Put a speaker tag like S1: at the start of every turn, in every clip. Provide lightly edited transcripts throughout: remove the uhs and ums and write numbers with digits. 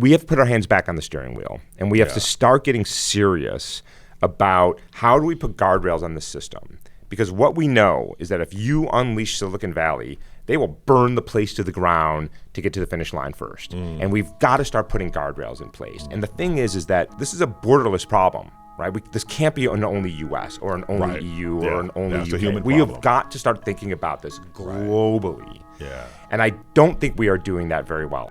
S1: we have to put our hands back on the steering wheel, and we have to start getting serious about how do we put guardrails on the system. Because what we know is that if you unleash Silicon Valley, they will burn the place to the ground to get to the finish line first. And we've got to start putting guardrails in place. And the thing is that this is a borderless problem, right? This can't be an only US or an only EU or an only UK. We have got to start thinking about this globally.
S2: Yeah.
S1: And I don't think we are doing that very well.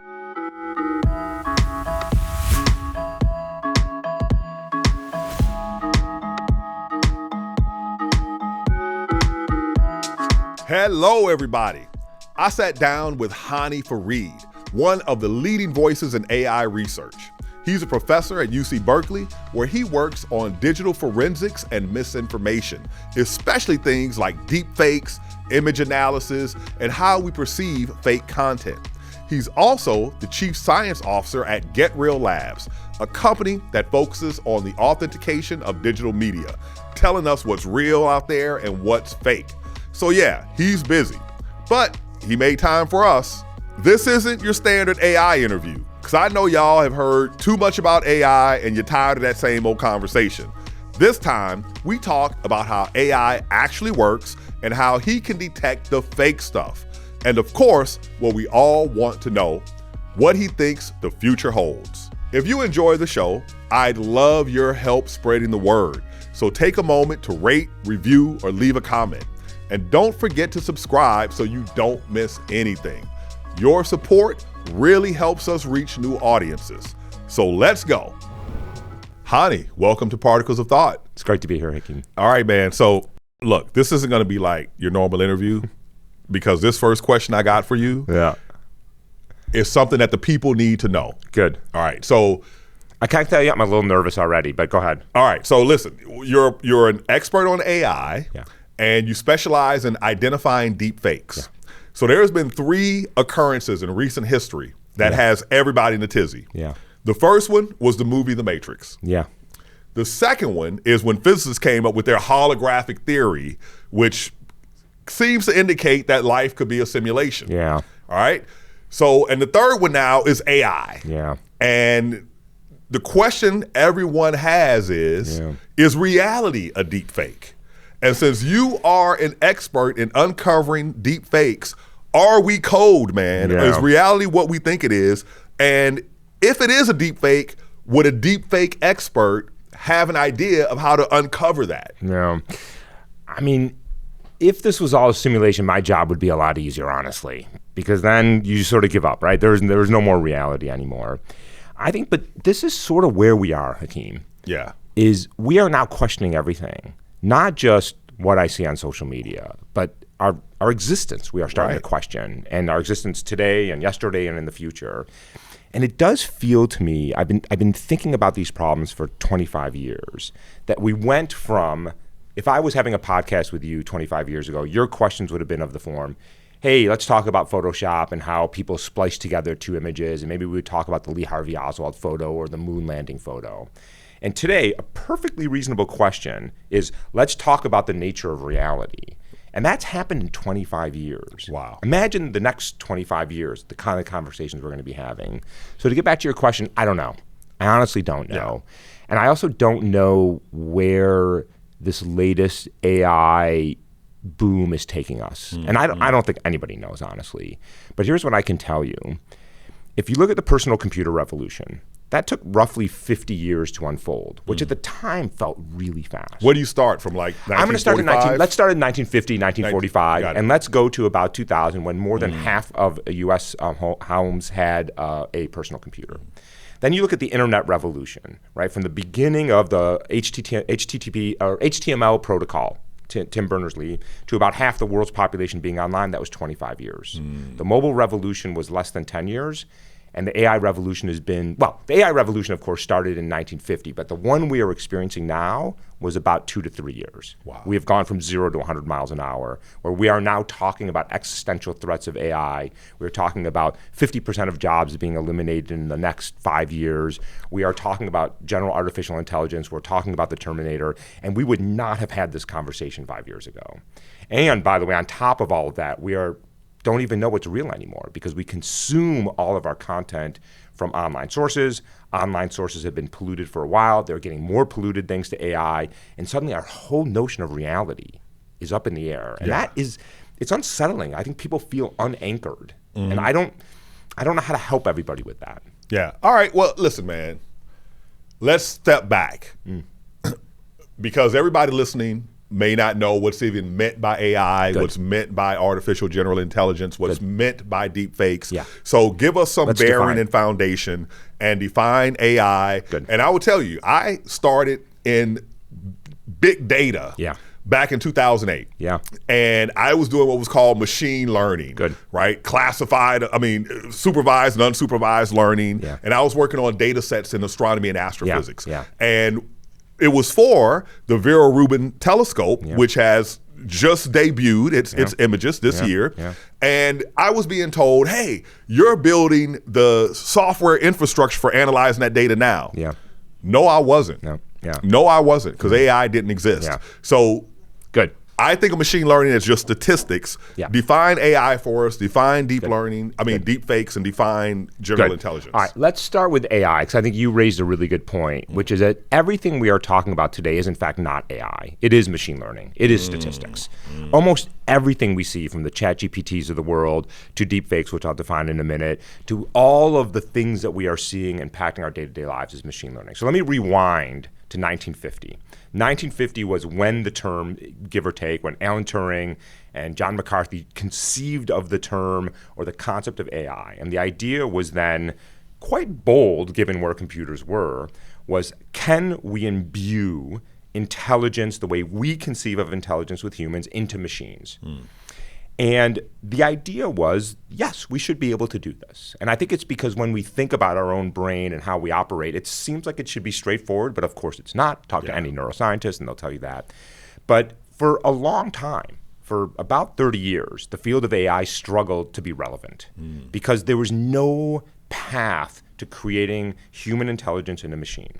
S2: Hello, everybody. I sat down with Hany Farid, one of the leading voices in AI research. He's a professor at UC Berkeley, where he works on digital forensics and misinformation, especially things like deepfakes, image analysis, and how we perceive fake content. He's also the chief science officer at GetReal Labs, a company that focuses on the authentication of digital media, telling us what's real out there and what's fake. So yeah, he's busy, but he made time for us. This isn't your standard AI interview, because I know y'all have heard too much about AI and you're tired of that same old conversation. This time, we talk about how AI actually works and how he can detect the fake stuff. And of course, what we all want to know, what he thinks the future holds. If you enjoy the show, I'd love your help spreading the word. So take a moment to rate, review, or leave a comment. And don't forget to subscribe so you don't miss anything. Your support really helps us reach new audiences. So let's go. Hany, welcome to Particles of Thought.
S1: It's great to be here, Hakeem.
S2: All right, man. So look, this isn't going to be like your normal interview, because this first question I got for you is something that the people need to know.
S1: Good.
S2: All right. So
S1: I can't tell you I'm a little nervous already, but go ahead.
S2: All right. So listen, you're an expert on AI.
S1: Yeah.
S2: And you specialize in identifying deepfakes. Yeah. So there's been 3 occurrences in recent history that has everybody in a tizzy.
S1: Yeah.
S2: The first one was the movie The Matrix.
S1: Yeah.
S2: The second one is when physicists came up with their holographic theory, which seems to indicate that life could be a simulation.
S1: Yeah.
S2: All right. So, and the third one now is AI.
S1: Yeah.
S2: And the question everyone has is reality a deepfake? And since you are an expert in uncovering deep fakes, are we code, man?
S1: Yeah.
S2: Is reality what we think it is? And if it is a deep fake, would a deep fake expert have an idea of how to uncover that?
S1: Yeah. I mean, if this was all a simulation, my job would be a lot easier, honestly, because then you sort of give up, right? There's no more reality anymore. I think, but this is sort of where we are, Hakeem.
S2: Yeah.
S1: Is we are now questioning everything. Not just what I see on social media, but our existence we are starting to question, and our existence today and yesterday and in the future. And it does feel to me, I've been thinking about these problems for 25 years, that we went from, if I was having a podcast with you 25 years ago, your questions would have been of the form, hey, let's talk about Photoshop and how people splice together 2 images, and maybe we would talk about the Lee Harvey Oswald photo or the moon landing photo. And today, a perfectly reasonable question is, let's talk about the nature of reality. And that's happened in 25 years.
S2: Wow.
S1: Imagine the next 25 years, the kind of conversations we're going to be having. So to get back to your question, I don't know. I honestly don't know. And I also don't know where this latest AI boom is taking us. And I don't think anybody knows, honestly. But here's what I can tell you. If you look at the personal computer revolution, that took roughly 50 years to unfold, which at the time felt really fast.
S2: Where do you start from, like 1945?
S1: I'm going to start let's start in 1950, 1945, and let's go to about 2000 when more than half of US homes had a personal computer. Then you look at the internet revolution, right? From the beginning of the HTTP or HTML protocol, Tim Berners-Lee, to about half the world's population being online, that was 25 years. The mobile revolution was less than 10 years. And the AI revolution has been, well, the AI revolution, of course, started in 1950, but the one we are experiencing now was about 2 to 3 years.
S2: Wow.
S1: We have gone from 0 to 100 miles an hour, where we are now talking about existential threats of AI. We're talking about 50% of jobs being eliminated in the next 5 years. We are talking about general artificial intelligence. We're talking about the Terminator, and we would not have had this conversation 5 years ago. And by the way, on top of all of that, we don't even know what's real anymore, because we consume all of our content from online sources. Online sources have been polluted for a while. They're getting more polluted thanks to AI. And suddenly our whole notion of reality is up in the air. And it's unsettling. I think people feel unanchored. And I don't know how to help everybody with that.
S2: Yeah. All right. Well, listen, man. Let's step back. Because everybody listening may not know what's even meant by AI, what's meant by artificial general intelligence, what's meant by deepfakes.
S1: Yeah.
S2: So give us some bearing and foundation and define AI. And I will tell you, I started in big data back in 2008.
S1: Yeah.
S2: And I was doing what was called machine learning. Right? Classified, supervised and unsupervised learning.
S1: Yeah.
S2: And I was working on data sets in astronomy and astrophysics.
S1: Yeah.
S2: And it was for the Vera Rubin telescope, which has just debuted its images this year. And I was being told, hey, you're building the software infrastructure for analyzing that data now. No, I wasn't. No, I wasn't, because AI didn't exist. So I think of machine learning as just statistics. Define AI for us, define deep learning, deep fakes, and define general intelligence.
S1: All right, let's start with AI, because I think you raised a really good point, which is that everything we are talking about today is in fact not AI. It is machine learning. It is statistics. Almost everything we see, from the ChatGPTs of the world to deep fakes, which I'll define in a minute, to all of the things that we are seeing impacting our day-to-day lives, is machine learning. So let me rewind to 1950. 1950 was when the term, give or take, when Alan Turing and John McCarthy conceived of the term or the concept of AI. And the idea was then quite bold, given where computers were, was, can we imbue intelligence the way we conceive of intelligence with humans into machines? And the idea was, yes, we should be able to do this. And I think it's because when we think about our own brain and how we operate, it seems like it should be straightforward, but of course it's not. Talk to any neuroscientist and they'll tell you that. But for a long time, for about 30 years, the field of AI struggled to be relevant because there was no path to creating human intelligence in a machine.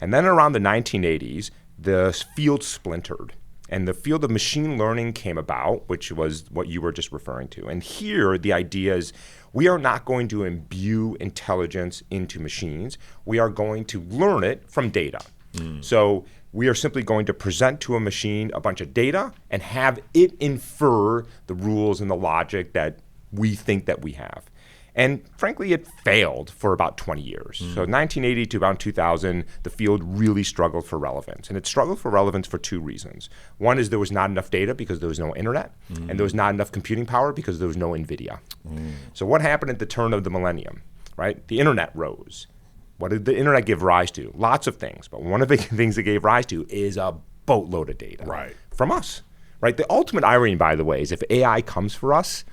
S1: And then around the 1980s, the field splintered. And the field of machine learning came about, which was what you were just referring to. And here, the idea is we are not going to imbue intelligence into machines. We are going to learn it from data. So we are simply going to present to a machine a bunch of data and have it infer the rules and the logic that we think that we have. And frankly, it failed for about 20 years. So 1980 to about 2000, the field really struggled for relevance. And it struggled for relevance for two reasons. One is there was not enough data because there was no internet, and there was not enough computing power because there was no NVIDIA. So what happened at the turn of the millennium, right? The internet rose. What did the internet give rise to? Lots of things. But one of the things it gave rise to is a boatload of data from us, right? The ultimate irony, by the way, is if AI comes for us,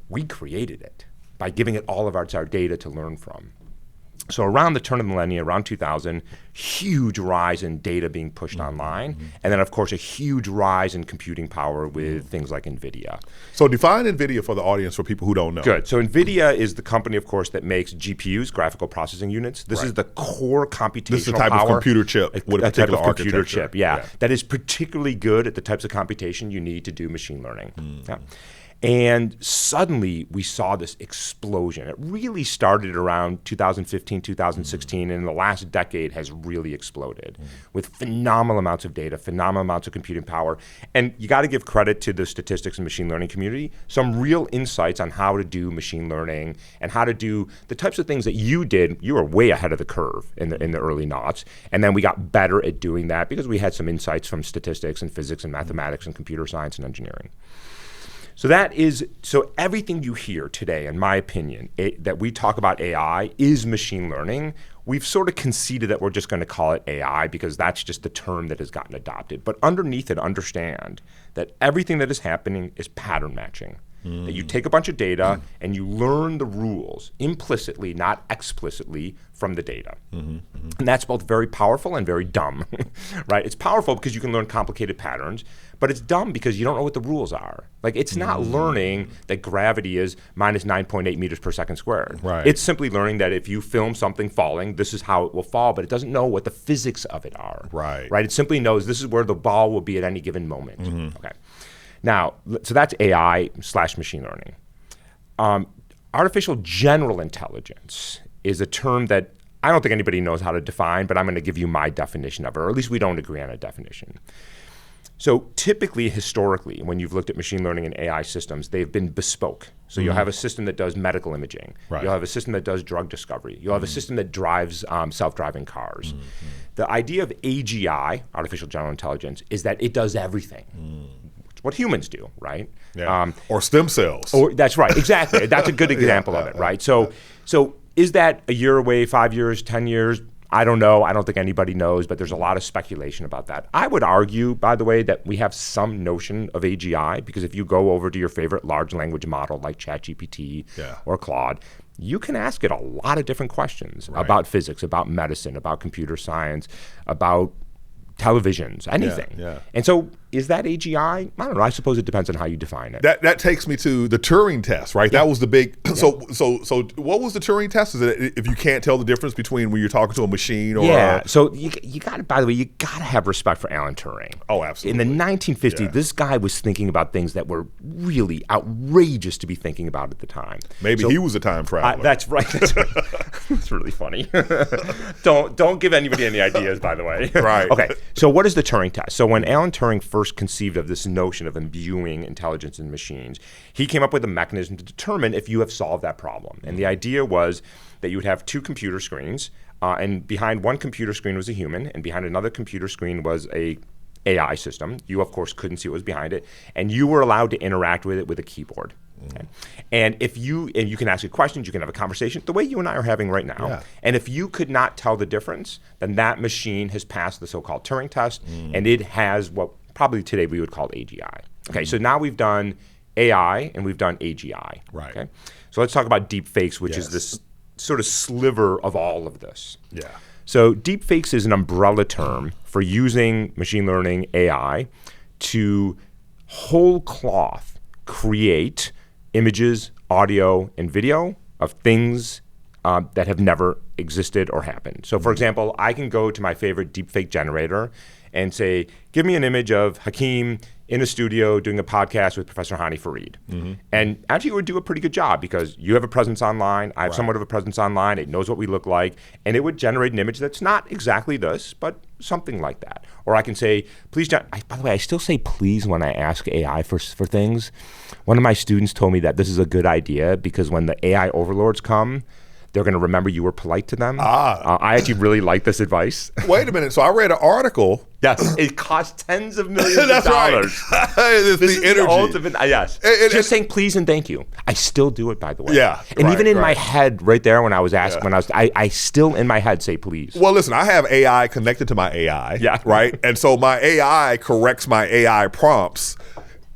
S1: we created it by giving it all of our data to learn from. So around the turn of the millennium, around 2000, huge rise in data being pushed online. And then, of course, a huge rise in computing power with things like NVIDIA.
S2: So define NVIDIA for the audience, for people who don't know.
S1: So NVIDIA is the company, of course, that makes GPUs, graphical processing units. This is the core computational power.
S2: This is the type of computer chip with a particular architecture.
S1: Computer chip, that is particularly good at the types of computation you need to do machine learning. And suddenly we saw this explosion. It really started around 2015, 2016, and in the last decade has really exploded with phenomenal amounts of data, phenomenal amounts of computing power. And you got to give credit to the statistics and machine learning community, some real insights on how to do machine learning and how to do the types of things that you did. You were way ahead of the curve in the early noughts. And then we got better at doing that because we had some insights from statistics and physics and mathematics and computer science and engineering. So everything you hear today, in my opinion, that we talk about AI is machine learning. We've sort of conceded that we're just going to call it AI because that's just the term that has gotten adopted. But underneath it, understand that everything that is happening is pattern matching. That you take a bunch of data and you learn the rules implicitly, not explicitly, from the data. And that's both very powerful and very dumb, right? It's powerful because you can learn complicated patterns, but it's dumb because you don't know what the rules are. Like, it's not learning that gravity is minus 9.8 meters per second squared. It's simply learning that if you film something falling, this is how it will fall, but it doesn't know what the physics of it are. It simply knows this is where the ball will be at any given moment. Okay. Now, so that's AI / machine learning. Artificial general intelligence is a term that I don't think anybody knows how to define, but I'm going to give you my definition of it, or at least we don't agree on a definition. So typically, historically, when you've looked at machine learning and AI systems, they've been bespoke. So you'll have a system that does medical imaging. You'll have a system that does drug discovery. You'll have a system that drives self-driving cars. The idea of AGI, artificial general intelligence, is that it does everything. It's what humans do, right?
S2: Or stem cells.
S1: Or that's right, exactly. That's a good example of it, right? So is that a year away, 5 years, 10 years? I don't know. I don't think anybody knows, but there's a lot of speculation about that. I would argue, by the way, that we have some notion of AGI, because if you go over to your favorite large language model like ChatGPT or Claude, you can ask it a lot of different questions about physics, about medicine, about computer science, about televisions, anything. And so is that AGI? I don't know. I suppose it depends on how you define it.
S2: That takes me to the Turing test, right? That was the big. So what was the Turing test? Is it if you can't tell the difference between when you're talking to a machine or?
S1: So you got to. By the way, you got to have respect for Alan Turing.
S2: Oh, absolutely.
S1: In the 1950s, this guy was thinking about things that were really outrageous to be thinking about at the time.
S2: Maybe he was a time traveler.
S1: That's right. That's really funny. Don't give anybody any ideas, by the way.
S2: Right.
S1: Okay. So what is the Turing test? So when Alan Turing first conceived of this notion of imbuing intelligence in machines, he came up with a mechanism to determine if you have solved that problem. And the idea was that you would have two computer screens, and behind one computer screen was a human, and behind another computer screen was a AI system. You, of course, couldn't see what was behind it, and you were allowed to interact with it with a keyboard. Okay. And you can ask it questions, you can have a conversation the way you and I are having right now. And if you could not tell the difference, then that machine has passed the so-called Turing test, and it has what probably today we would call AGI. Okay, so now we've done AI and we've done AGI.
S2: Right.
S1: Okay, so let's talk about deepfakes, which is this sort of sliver of all of this. So deepfakes is an umbrella term for using machine learning AI to whole cloth create images, audio, and video of things that have never existed or happened. So for example, I can go to my favorite deepfake generator and say, give me an image of Hakeem in a studio doing a podcast with Professor Hany Farid. And actually it would do a pretty good job because you have a presence online, I have somewhat of a presence online, it knows what we look like, and it would generate an image that's not exactly this, but something like that. Or I can say, please, by the way, I still say please when I ask AI for things. One of my students told me that this is a good idea because when the AI overlords come, they're going to remember you were polite to them. I actually really like this advice.
S2: Wait a minute. So I read an article.
S1: Yes, it costs tens of millions of dollars.
S2: Right. It's
S1: this
S2: the
S1: is
S2: energy.
S1: The ultimate, yes. Just saying please and thank you. I still do it, by the way. And even in my head, right there, when I was asking, I still in my head say please.
S2: Well, listen, I have AI connected to my AI. Right. And so my AI corrects my AI prompts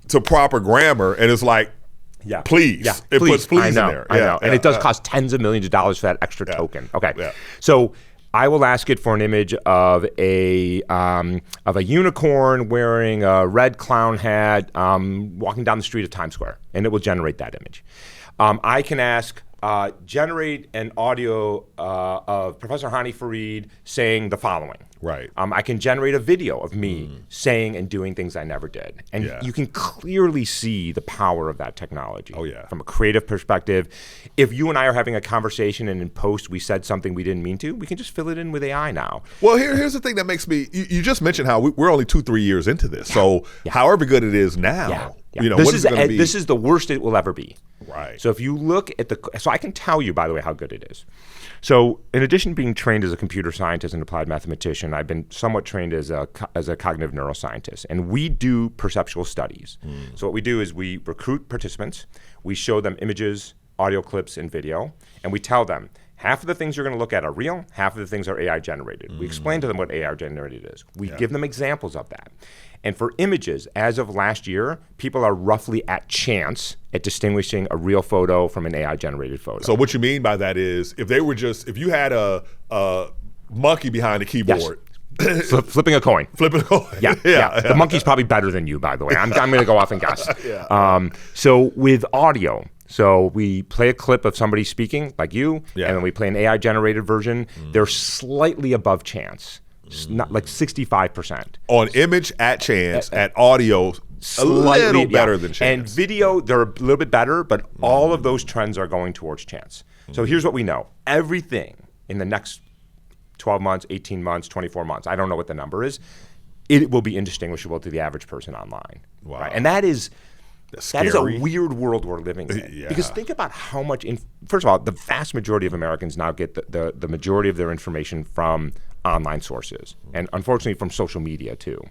S2: to proper grammar, and it's like, please. It puts please in there.
S1: I know. And it does cost tens of millions of dollars for that extra token. Okay. So I will ask it for an image of a unicorn wearing a red clown hat walking down the street of Times Square, and it will generate that image. I can ask, generate an audio of Professor Hany Farid saying the following.
S2: Right.
S1: I can generate a video of me saying and doing things I never did. And you can clearly see the power of that technology. From a creative perspective. If you and I are having a conversation and in post we said something we didn't mean to, we can just fill it in with AI now.
S2: Well, here's the thing that makes me, you just mentioned how we're only 2-3 years into this. So however good it is now, you know,
S1: this
S2: what is it going to be?
S1: This is the worst it will ever be.
S2: Right.
S1: So if you look at so I can tell you, by the way, how good it is. So in addition to being trained as a computer scientist and applied mathematician, I've been somewhat trained as a cognitive neuroscientist. And we do perceptual studies. So what we do is we recruit participants, we show them images, audio clips, and video, and we tell them, half of the things you're going to look at are real, half of the things are AI generated. We explain to them what AI generated is. We give them examples of that. And for images, as of last year, people are roughly at chance at distinguishing a real photo from an AI generated photo.
S2: So what you mean by that is if you had a monkey behind a keyboard.
S1: Flipping a coin.
S2: Flipping a coin.
S1: The monkey's probably better than you, by the way. I'm going to go off and guess. So with audio, so we play a clip of somebody speaking, like you, and then we play an AI-generated version. They're slightly above chance, not like 65%.
S2: On image at chance, at audio, slightly a little better than chance.
S1: And video, they're a little bit better, but all of those trends are going towards chance. So here's what we know. Everything in the next 12 months, 18 months, 24 months, I don't know what the number is, it will be indistinguishable to the average person online.
S2: Wow.
S1: Right? And that is a weird world we're living in.
S2: Yeah.
S1: Because think about how much, first of all, the vast majority of Americans now get the majority of their information from online sources, and unfortunately from social media too.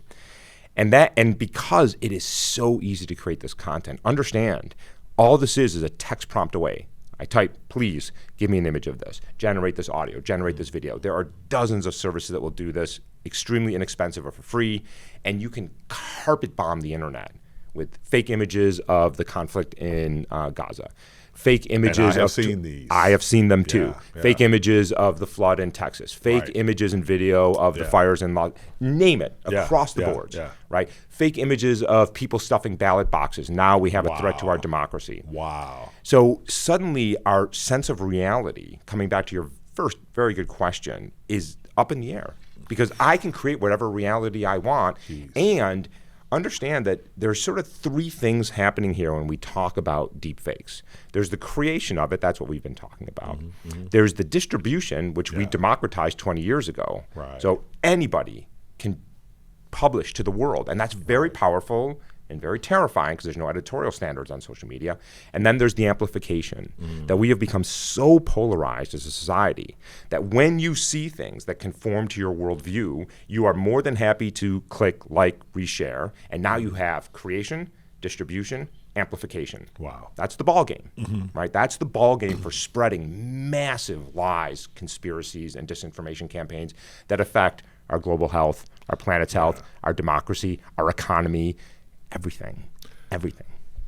S1: And because it is so easy to create this content, understand, all this is a text prompt away. I type, please give me an image of this, generate this audio, generate this video. There are dozens of services that will do this, extremely inexpensive or for free, and you can carpet bomb the internet with fake images of the conflict in Gaza, fake images
S2: and I have seen these.
S1: I have seen them too.
S2: Yeah.
S1: Fake images of the flood in Texas, fake images and video of the fires in name it, across the boards, right? Fake images of people stuffing ballot boxes. Now we have a threat to our democracy.
S2: Wow.
S1: So suddenly our sense of reality, coming back to your first very good question, is up in the air because I can create whatever reality I want. And understand that there's sort of three things happening here when we talk about deepfakes. There's the creation of it, that's what we've been talking about. There's the distribution, which we democratized 20 years ago. So anybody can publish to the world, and that's very powerful and very terrifying because there's no editorial standards on social media. And then there's the amplification, that we have become so polarized as a society that when you see things that conform to your worldview, you are more than happy to click, like, reshare, and now you have creation, distribution, amplification.
S2: Wow.
S1: That's the ball game, right? That's the ball game for spreading massive lies, conspiracies, and disinformation campaigns that affect our global health, our planet's health, our democracy, our economy, everything.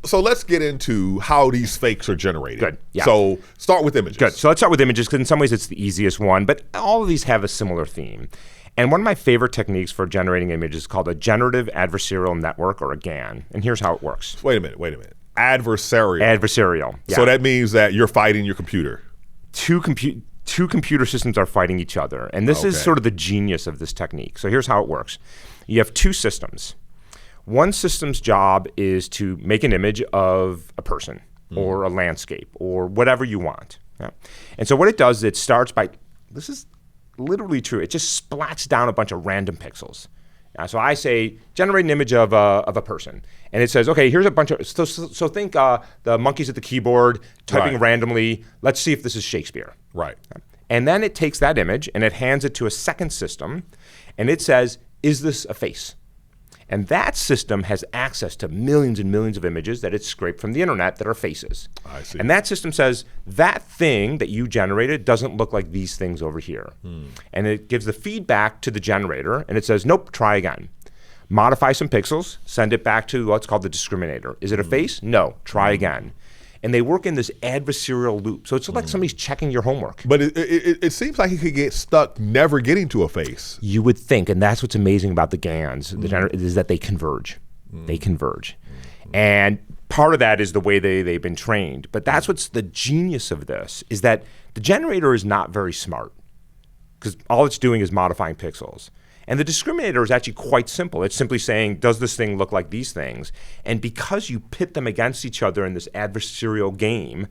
S2: So let's get into how these fakes are generated.
S1: Good. Yeah.
S2: So start with images.
S1: Good. So let's start with images because in some ways it's the easiest one, but all of these have a similar theme. And one of my favorite techniques for generating images is called a generative adversarial network, or a GAN. And here's how it works.
S2: Wait a minute. Adversarial.
S1: Adversarial. Yeah.
S2: So that means that you're fighting your computer.
S1: Two computer systems are fighting each other. And this is sort of the genius of this technique. So here's how it works. You have two systems. One system's job is to make an image of a person or a landscape or whatever you want. Yeah? And so what it does is it starts by, this is literally true, it just splats down a bunch of random pixels. So I say, generate an image of a person. And it says, okay, here's a bunch of, so think the monkeys at the keyboard typing randomly. Let's see if this is Shakespeare.
S2: Right.
S1: And then it takes that image and it hands it to a second system. And it says, is this a face? And that system has access to millions and millions of images that it's scraped from the internet that are faces.
S2: I see.
S1: And that system says, that thing that you generated doesn't look like these things over here. And it gives the feedback to the generator, and it says, nope, try again. Modify some pixels, send it back to what's called the discriminator. Is it a face? No, try again. And they work in this adversarial loop. So it's like somebody's checking your homework.
S2: But it seems like you could get stuck never getting to a face.
S1: You would think, and that's what's amazing about the GANs, is that they converge. They converge. And part of that is the way they've been trained. But that's what's the genius of this, is that the generator is not very smart because all it's doing is modifying pixels. And the discriminator is actually quite simple. It's simply saying, does this thing look like these things? And because you pit them against each other in this adversarial game,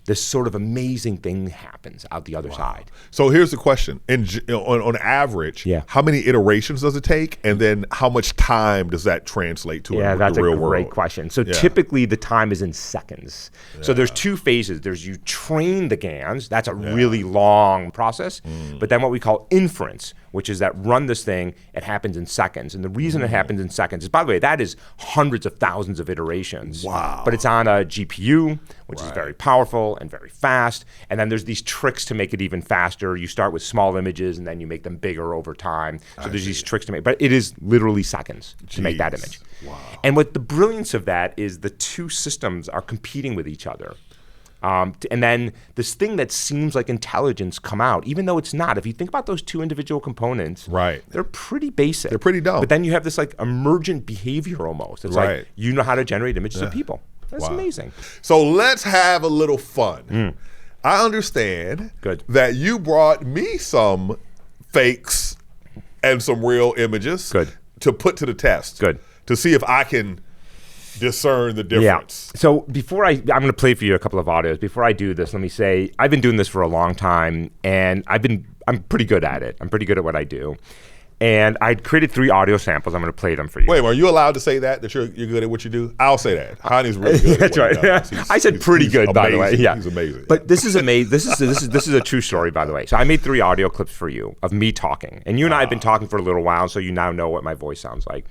S1: this sort of amazing thing happens out the other side.
S2: So here's the question. On average, how many iterations does it take? And then how much time does that translate to in the real world?
S1: Yeah, that's a great question. So typically the time is in seconds. So there's two phases. There's you train the GANs. That's a really long process. But then what we call inference, which is that run this thing, it happens in seconds. And the reason it happens in seconds is, by the way, that is hundreds of thousands of iterations.
S2: Wow.
S1: But it's on a GPU, which is very powerful and very fast. And then there's these tricks to make it even faster. You start with small images and then you make them bigger over time. So there's these tricks to make, but it is literally seconds to make that image.
S2: Wow.
S1: And what the brilliance of that is the two systems are competing with each other. And then this thing that seems like intelligence come out, even though it's not. If you think about those two individual components, they're pretty basic.
S2: They're pretty dumb.
S1: But then you have this like emergent behavior almost. It's like you know how to generate images of people. That's amazing.
S2: So let's have a little fun. I understand that you brought me some fakes and some real images to put to the test. To see if I can discern the difference.
S1: Yeah. So I'm going to play for you a couple of audios. Before I do this, let me say I've been doing this for a long time, and I'm pretty good at it. I'm pretty good at what I do. And I created 3 audio samples. I'm going to play them for you.
S2: Wait, are you allowed to say that you're good at what you do? I'll say that. Hany's really good.
S1: That's right. I said pretty good, by the way. Yeah,
S2: he's amazing.
S1: But this is amazing. This is a true story, by the way. So I made 3 audio clips for you of me talking, and you and I have been talking for a little while, so you now know what my voice sounds like.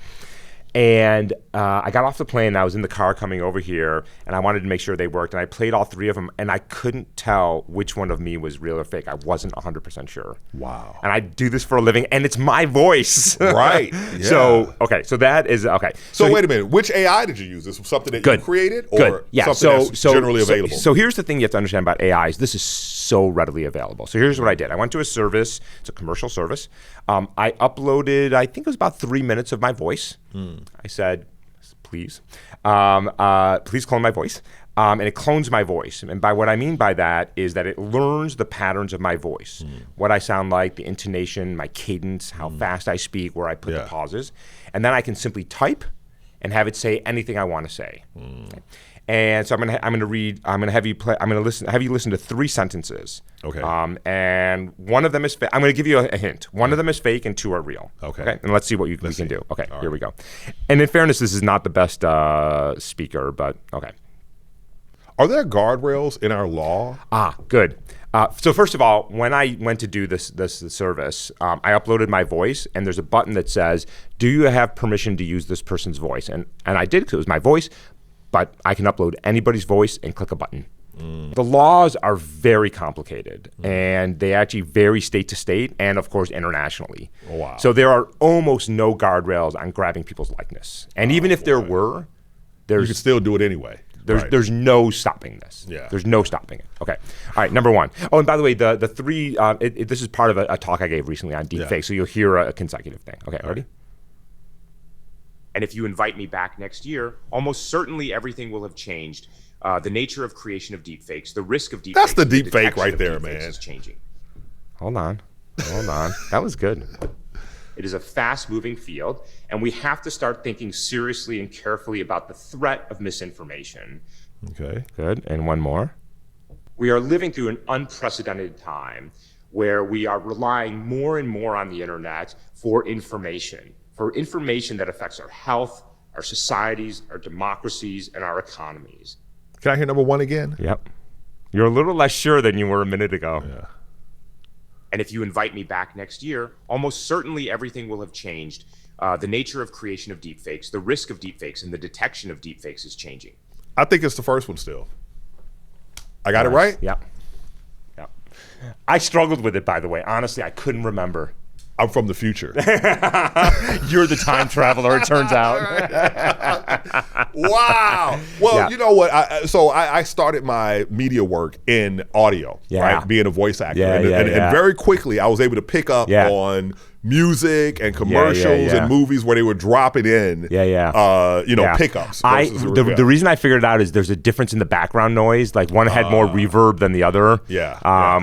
S1: And I got off the plane, and I was in the car coming over here, and I wanted to make sure they worked. And I played all 3 of them, and I couldn't tell which one of me was real or fake. I wasn't 100% sure.
S2: Wow.
S1: And I do this for a living, and it's my voice.
S2: Right. Yeah.
S1: So that is, okay.
S2: So wait a minute. Which AI did you use? This was something that you created or something that's generally available?
S1: So here's the thing you have to understand about AI is this is so readily available. So here's what I did. I went to a service. It's a commercial service. I uploaded, I think it was about 3 minutes of my voice. I said, please clone my voice. And it clones my voice. And by what I mean by that is that it learns the patterns of my voice, what I sound like, the intonation, my cadence, how fast I speak, where I put the pauses. And then I can simply type and have it say anything I want to say. Okay. And so I'm gonna have you listen to 3 sentences.
S2: Okay.
S1: And one of them is I'm gonna give you a hint. One of them is fake and 2 are real.
S2: Okay.
S1: And let's see what we can do. Okay. Here we go. And in fairness, this is not the best speaker, but okay.
S2: Are there guardrails in our law?
S1: Good. So first of all, when I went to do this service, I uploaded my voice, and there's a button that says, "Do you have permission to use this person's voice?" And I did because it was my voice. But I can upload anybody's voice and click a button. The laws are very complicated, and they actually vary state to state and, of course, internationally.
S2: Oh, wow.
S1: So there are almost no guardrails on grabbing people's likeness. And even if there were,
S2: you can still do it anyway.
S1: There's no stopping this.
S2: Yeah.
S1: There's no stopping it. Okay. All right, number 1. Oh, and by the way, the 3, this is part of a talk I gave recently on deepfake, so you'll hear a consecutive thing. Okay, ready?
S3: And if you invite me back next year, almost certainly everything will have changed. The nature of creation of deepfakes, the risk of deepfakes.
S2: That's the deepfake right there, man.
S3: Is changing.
S1: Hold on. That was good.
S3: It is a fast-moving field, and we have to start thinking seriously and carefully about the threat of misinformation.
S2: Okay.
S1: Good. And one more.
S3: We are living through an unprecedented time where we are relying more and more on the internet for information that affects our health, our societies, our democracies, and our economies.
S2: Can I hear number 1 again?
S1: Yep. You're a little less sure than you were a minute ago.
S2: Yeah.
S3: And if you invite me back next year, almost certainly everything will have changed. The nature of creation of deepfakes, the risk of deepfakes, and the detection of deepfakes is changing.
S2: I think it's the first one still. I got it right?
S1: Yep. I struggled with it, by the way. Honestly, I couldn't remember.
S2: I'm from the future.
S1: You're the time traveler, it turns out.
S2: Wow. Well, you know what? I started my media work in audio, right? Being a voice actor. And very quickly, I was able to pick up on music and commercials and movies where they were dropping in, pickups.
S1: The reason I figured it out is there's a difference in the background noise. Like one had more reverb than the other,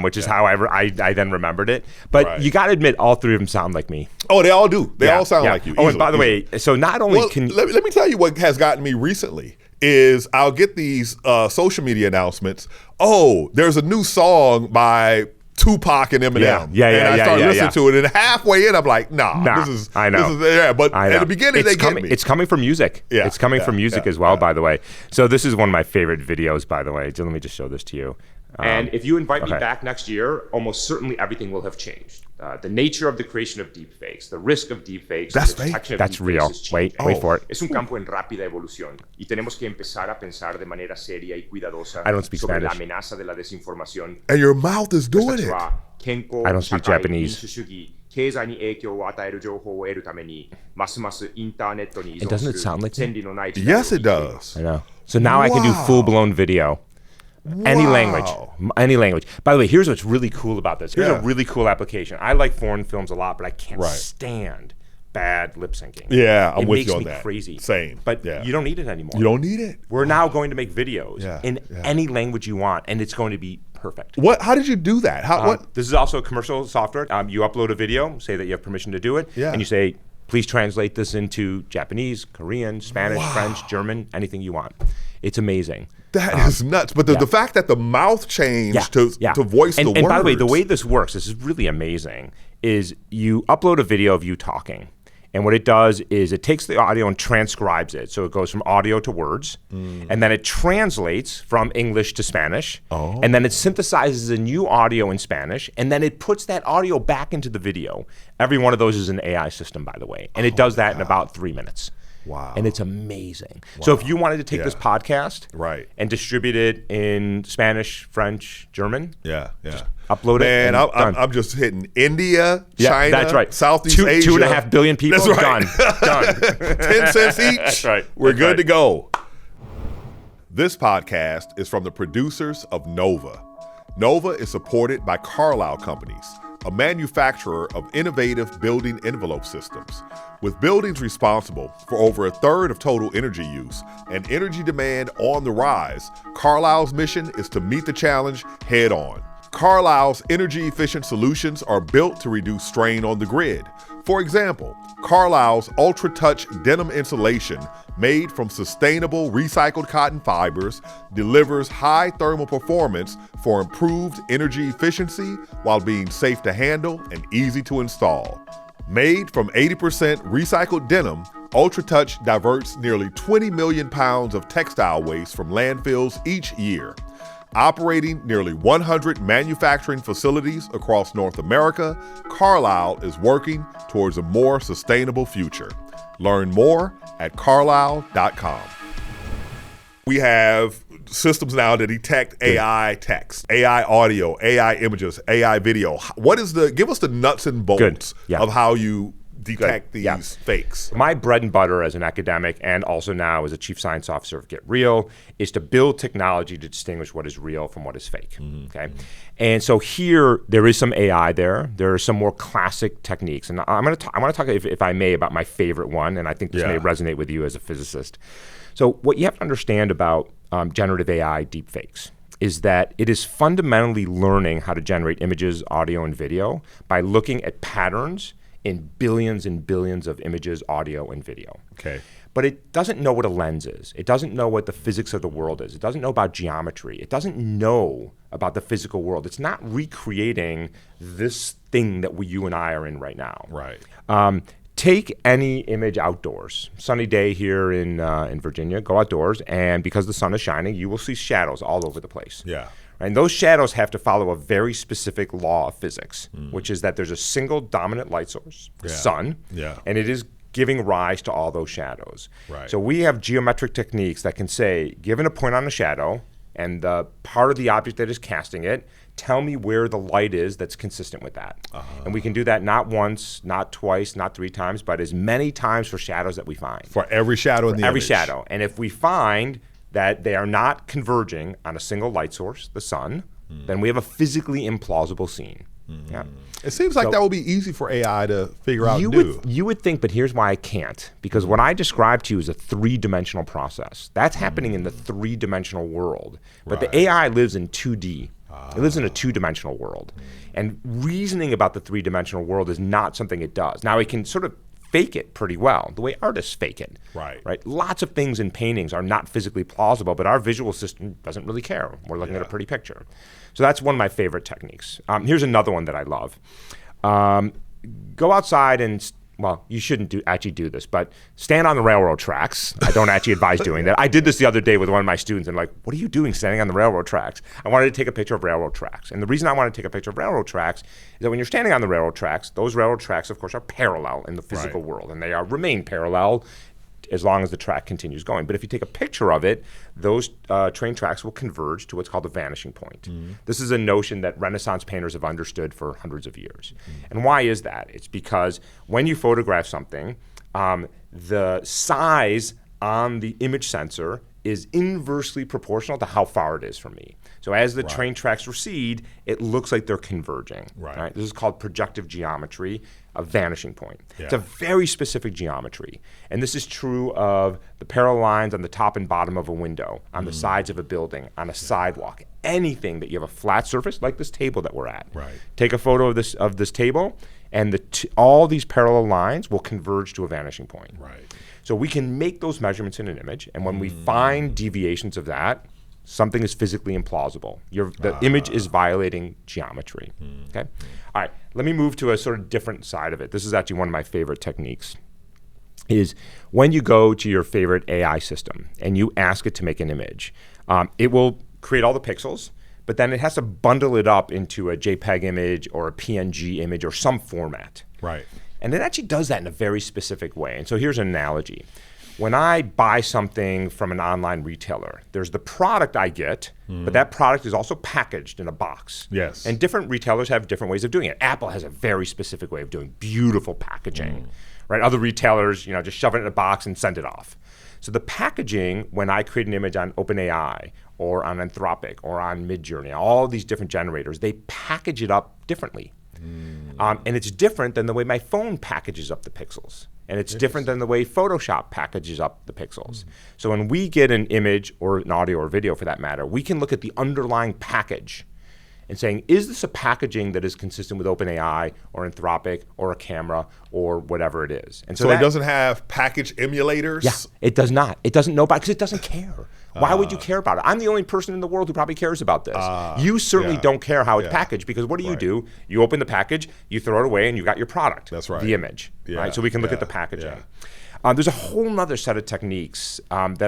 S1: which is how I then remembered it. But you got to admit, all 3 of them sound like me.
S2: Oh, they all do. They all sound like you.
S1: Oh, and by the way, so not only
S2: let me tell you what has gotten me recently is I'll get these social media announcements. Oh, there's a new song by Tupac and Eminem. And I started listening to it, and halfway in, I'm like, this is but at the beginning, they get me.
S1: It's coming from music. It's coming from music as well, by the way. So this is one of my favorite videos, by the way. So let me just show this to you.
S3: And if you invite me back next year, almost certainly everything will have changed. The nature of the creation of deepfakes, the risk of deepfakes,
S2: that's
S3: the detection of
S1: That's
S3: deepfakes
S1: real.
S3: is changing.
S1: Wait for it.
S3: Es un campo en rápida evolución y tenemos que empezar a pensar de manera seria y cuidadosa
S1: I don't speak
S3: sobre
S1: Spanish.
S3: la amenaza de la desinformación.
S2: And your mouth is doing it.
S1: I don't speak Japanese.
S3: It
S1: doesn't it sound like me?
S2: Yes, it does.
S1: I know. So now I can do full-blown video. Any language. By the way, here's what's really cool about this. Here's a really cool application. I like foreign films a lot, but I can't stand bad lip syncing.
S2: Yeah, I'm with you on that.
S1: It makes me crazy.
S2: Same.
S1: But you don't need it anymore.
S2: You don't need it.
S1: We're now going to make videos in any language you want, and it's going to be perfect.
S2: How did you do that?
S1: This is also a commercial software. You upload a video, say that you have permission to do it, and you say, Please translate this into Japanese, Korean, Spanish, French, German, anything you want. It's amazing.
S2: That is nuts. But the fact that the mouth changed to voice the words.
S1: And by the way, the way this works, this is really amazing, is you upload a video of you talking. And what it does is it takes the audio and transcribes it. So it goes from audio to words, and then it translates from English to Spanish, and then it synthesizes a new audio in Spanish, and then it puts that audio back into the video. Every one of those is an AI system, by the way, and it does that in about 3 minutes.
S2: Wow.
S1: And it's amazing. Wow. So if you wanted to take this podcast and distribute it in Spanish, French, German, just upload it.
S2: Man, I'm just hitting India, China,
S1: that's right.
S2: Southeast Asia.
S1: 2.5 billion people.
S2: That's right.
S1: Done.
S2: 10 cents each.
S1: That's right.
S2: We're good to go. This podcast is from the producers of Nova. Nova is supported by Carlisle Companies, a manufacturer of innovative building envelope systems. With buildings responsible for over a third of total energy use and energy demand on the rise, Carlisle's mission is to meet the challenge head on. Carlisle's energy-efficient solutions are built to reduce strain on the grid. For example, Carlisle's Ultra Touch denim insulation, made from sustainable recycled cotton fibers, delivers high thermal performance for improved energy efficiency while being safe to handle and easy to install. Made from 80% recycled denim, Ultra Touch diverts nearly 20 million pounds of textile waste from landfills each year. Operating nearly 100 manufacturing facilities across North America, Carlisle is working towards a more sustainable future. Learn more at carlisle.com. We have systems now that detect AI text, AI audio, AI images, AI video. Give us the nuts and bolts of how you detect these fakes.
S1: My bread and butter as an academic and also now as a chief science officer of GetReal is to build technology to distinguish what is real from what is fake. Okay, and so here there is some AI there. There are some more classic techniques, and I want to talk, if I may, about my favorite one, and I think this may resonate with you as a physicist. So what you have to understand about generative AI deepfakes is that it is fundamentally learning how to generate images, audio, and video by looking at patterns in billions and billions of images, audio, and video.
S2: Okay.
S1: But it doesn't know what a lens is. It doesn't know what the physics of the world is. It doesn't know about geometry. It doesn't know about the physical world. It's not recreating this thing that you and I are in right now.
S2: Right.
S1: Take any image outdoors. Sunny day here in Virginia. Go outdoors, and because the sun is shining, you will see shadows all over the place.
S2: Yeah.
S1: And those shadows have to follow a very specific law of physics, which is that there's a single dominant light source, the sun, and it is giving rise to all those shadows.
S2: Right.
S1: So we have geometric techniques that can say, given a point on a shadow and the part of the object that is casting it, tell me where the light is that's consistent with that. And we can do that not once, not twice, not 3 times, but as many times for shadows that we find.
S2: For every shadow in the
S1: every
S2: image.
S1: shadow. And if we find that they are not converging on a single light source, the sun, then we have a physically implausible scene. Yeah.
S2: It seems like that would be easy for AI to figure out and do.
S1: You would think, but here's why I can't. Because what I described to you is a 3-dimensional process. That's happening in the 3-dimensional world. But the AI lives in 2D. It lives in a 2-dimensional world. And reasoning about the 3-dimensional world is not something it does. Now, it can sort of fake it pretty well, the way artists fake it.
S2: Right.
S1: Lots of things in paintings are not physically plausible, but our visual system doesn't really care. We're looking at a pretty picture. So that's one of my favorite techniques. Here's another one that I love. Go outside and, well, you shouldn't actually do this, but stand on the railroad tracks. I don't actually advise doing that. I did this the other day with one of my students, and like, what are you doing standing on the railroad tracks? I wanted to take a picture of railroad tracks. And the reason I wanted to take a picture of railroad tracks is that when you're standing on the railroad tracks, those railroad tracks, of course, are parallel in the physical world, and they remain parallel as long as the track continues going. But if you take a picture of it, those train tracks will converge to what's called a vanishing point. This is a notion that Renaissance painters have understood for hundreds of years. And why is that? It's because when you photograph something, the size on the image sensor is inversely proportional to how far it is from me. So as the train tracks recede, it looks like they're converging. Right? This is called projective geometry, a vanishing point. It's a very specific geometry. And this is true of the parallel lines on the top and bottom of a window, on the sides of a building, on a sidewalk, anything that you have a flat surface, like this table that we're at. Take a photo of this table, and all these parallel lines will converge to a vanishing point.
S2: Right.
S1: So we can make those measurements in an image, and when we find deviations of that, something is physically implausible. The image is violating geometry. Okay. All right. Let me move to a sort of different side of it. This is actually one of my favorite techniques. Is when you go to your favorite AI system and you ask it to make an image, it will create all the pixels, but then it has to bundle it up into a JPEG image or a PNG image or some format.
S2: Right.
S1: And it actually does that in a very specific way. And so here's an analogy. When I buy something from an online retailer, there's the product I get, but that product is also packaged in a box.
S2: Yes.
S1: And different retailers have different ways of doing it. Apple has a very specific way of doing beautiful packaging, right? Other retailers, just shove it in a box and send it off. So the packaging, when I create an image on OpenAI or on Anthropic or on Midjourney, all these different generators, they package it up differently. And it's different than the way my phone packages up the pixels. And it's different than the way Photoshop packages up the pixels. So when we get an image or an audio or video for that matter, we can look at the underlying package and saying, is this a packaging that is consistent with OpenAI or Anthropic or a camera or whatever it is? And
S2: so it doesn't have package emulators?
S1: Yeah, it does not. It doesn't know about it because it doesn't care. Why would you care about it? I'm the only person in the world who probably cares about this. You certainly don't care how it's packaged because what do? You open the package, you throw it away, and you got your product.
S2: That's right.
S1: The image. Right? So we can look at the packaging. There's a whole nother set of techniques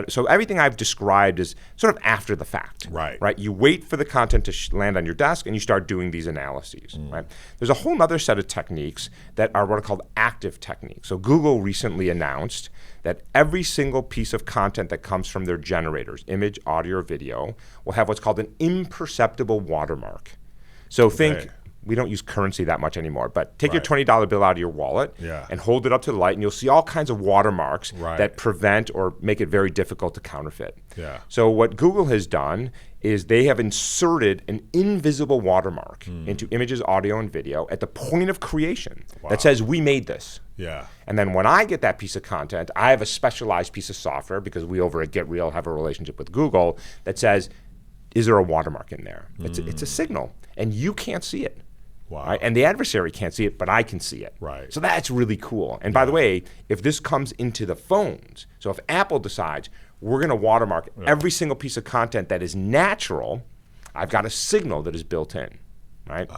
S1: so everything I've described is sort of after the fact. Right? You wait for the content to land on your desk and you start doing these analyses. Right? There's a whole nother set of techniques that are what are called active techniques. So Google recently announced that every single piece of content that comes from their generators, image, audio, or video, will have what's called an imperceptible watermark. So think, we don't use currency that much anymore, but take your $20 bill out of your wallet and hold it up to the light, and you'll see all kinds of watermarks that prevent or make it very difficult to counterfeit. So what Google has done is they have inserted an invisible watermark into images, audio, and video at the point of creation that says, we made this. And then when I get that piece of content, I have a specialized piece of software, because we over at GetReal have a relationship with Google, that says, is there a watermark in there? It's a signal, and you can't see it. Right? And the adversary can't see it, but I can see it. So that's really cool. And by the way, if this comes into the phones, so if Apple decides we're going to watermark every single piece of content that is natural, I've got a signal that is built in. Right?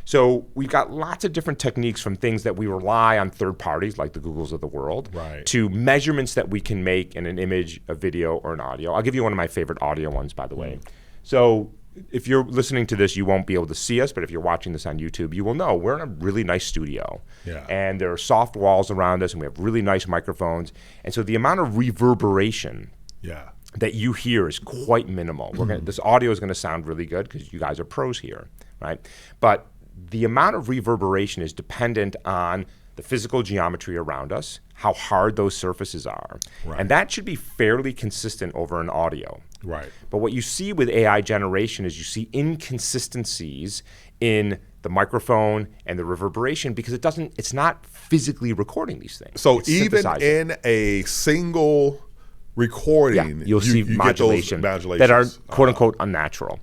S1: So we've got lots of different techniques, from things that we rely on third parties like the Googles of the world to measurements that we can make in an image, a video, or an audio. I'll give you one of my favorite audio ones, by the way. So if you're listening to this, you won't be able to see us, but if you're watching this on YouTube, you will know we're in a really nice studio. And there are soft walls around us, and we have really nice microphones. And so the amount of reverberation that you hear is quite minimal. This audio is going to sound really good because you guys are pros here, right? But the amount of reverberation is dependent on the physical geometry around us, how hard those surfaces are. And that should be fairly consistent over an audio. But what you see with AI generation is you see inconsistencies in the microphone and the reverberation because it's not physically recording these things.
S2: So even in a single recording,
S1: you'll see modulations that are quote unquote unnatural.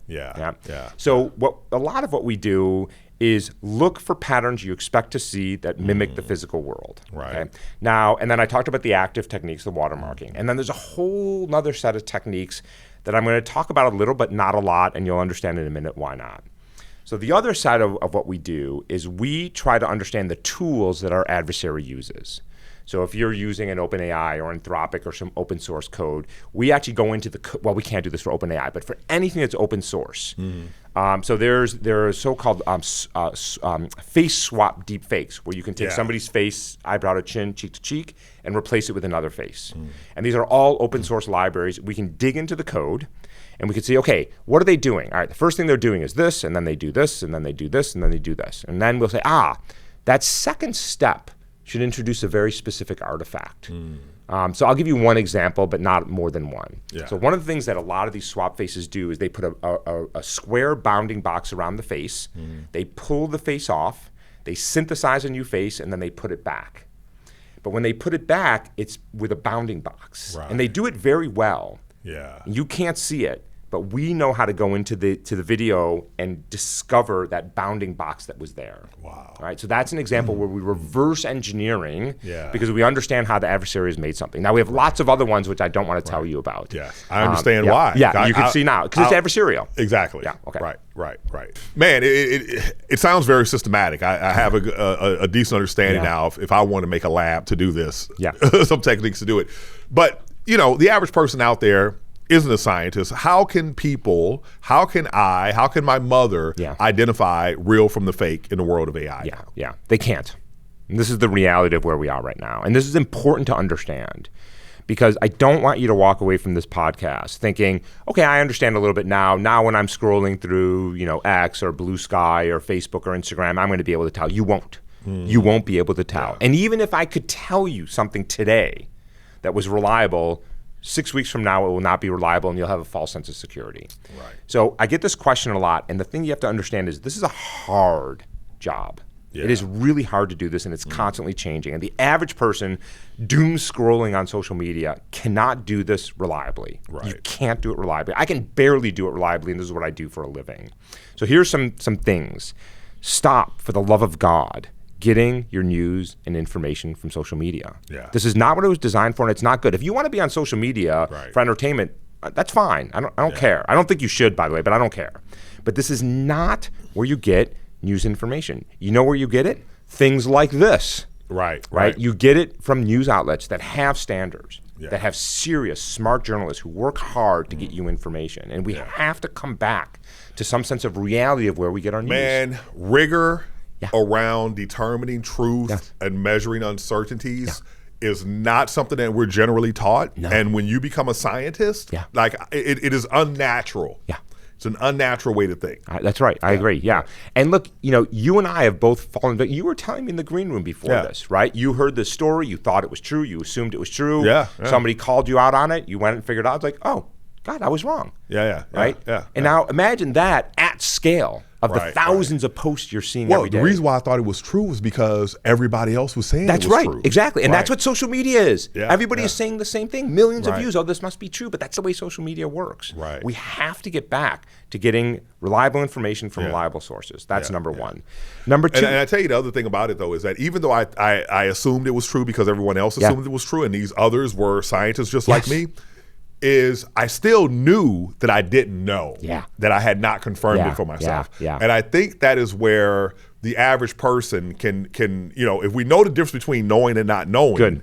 S1: So a lot of what we do is look for patterns you expect to see that mimic the physical world. Okay? Now, and then I talked about the active techniques, the watermarking. And then there's a whole other set of techniques that I'm going to talk about a little, but not a lot, and you'll understand in a minute why not. So the other side of what we do is we try to understand the tools that our adversary uses. So if you're using an OpenAI or Anthropic or some open source code, we actually go into well, we can't do this for OpenAI, but for anything that's open source. So there are so-called face swap deepfakes, where you can take somebody's face, eyebrow to chin, cheek to cheek, and replace it with another face. And these are all open source libraries. We can dig into the code, and we can see, okay, what are they doing? All right, the first thing they're doing is this, and then they do this, and then they do this, and then they do this. And then we'll say, that second step should introduce a very specific artifact. So I'll give you one example, but not more than one. So one of the things that a lot of these swap faces do is they put a square bounding box around the face. They pull the face off, they synthesize a new face, and then they put it back. But when they put it back, it's with a bounding box. And they do it very well. You can't see it. but we know how to go into the video and discover that bounding box that was there.
S2: Wow.
S1: All right, so that's an example where we reverse engineering because we understand how the adversary has made something. Now we have lots of other ones which I don't want to tell you about.
S2: Yes, I understand why.
S1: Yeah, you can see now because it's adversarial.
S2: Exactly.
S1: Yeah. Okay.
S2: Right. Man, it sounds very systematic. I have a decent understanding now if I want to make a lab to do this.
S1: Yeah.
S2: Some techniques to do it, but the average person out there isn't a scientist. How can my mother identify real from the fake in the world of AI?
S1: Yeah, they can't. And this is the reality of where we are right now. And this is important to understand because I don't want you to walk away from this podcast thinking, okay, I understand a little bit now. Now when I'm scrolling through, X or Blue Sky or Facebook or Instagram, I'm going to be able to tell. You won't. You won't be able to tell. Yeah. And even if I could tell you something today that was reliable, 6 weeks from now, it will not be reliable and you'll have a false sense of security.
S2: Right.
S1: So I get this question a lot. And the thing you have to understand is this is a hard job. Yeah. It is really hard to do this and it's constantly changing. And the average person doom scrolling on social media cannot do this reliably.
S2: Right.
S1: You can't do it reliably. I can barely do it reliably and this is what I do for a living. So here's some things. Stop, for the love of God, getting your news and information from social media.
S2: Yeah.
S1: This is not what it was designed for, and it's not good. If you want to be on social media for entertainment, that's fine. I don't care. I don't think you should, by the way, but I don't care. But this is not where you get news information. You know where you get it? Things like this.
S2: Right.
S1: You get it from news outlets that have standards, that have serious, smart journalists who work hard to get you information. And we have to come back to some sense of reality of where we get our news.
S2: Man, rigor around determining truth and measuring uncertainties is not something that we're generally taught. No. And when you become a scientist, like it is unnatural. Yeah. It's an unnatural way to think.
S1: That's right. I agree. Yeah. And look, you and I have both fallen, but you were telling me in the green room before this, right? You heard this story. You thought it was true. You assumed it was true.
S2: Yeah.
S1: Somebody called you out on it. You went and figured out. It's like, oh, God, I was wrong. Right? And now imagine that at scale of the thousands of posts you're seeing every day.
S2: The reason why I thought it was true was because everybody else was saying
S1: that's
S2: it was
S1: right.
S2: true.
S1: Exactly. And that's what social media is.
S2: Yeah.
S1: Everybody is saying the same thing. Millions of views. Oh, this must be true. But that's the way social media works.
S2: Right.
S1: We have to get back to getting reliable information from reliable sources. That's number one. Number two.
S2: And I tell you the other thing about it, though, is that even though I assumed it was true because everyone else assumed it was true and these others were scientists just like me, is I still knew that I didn't know, that I had not confirmed it for myself. And I think that is where the average person can if we know the difference between knowing and not knowing,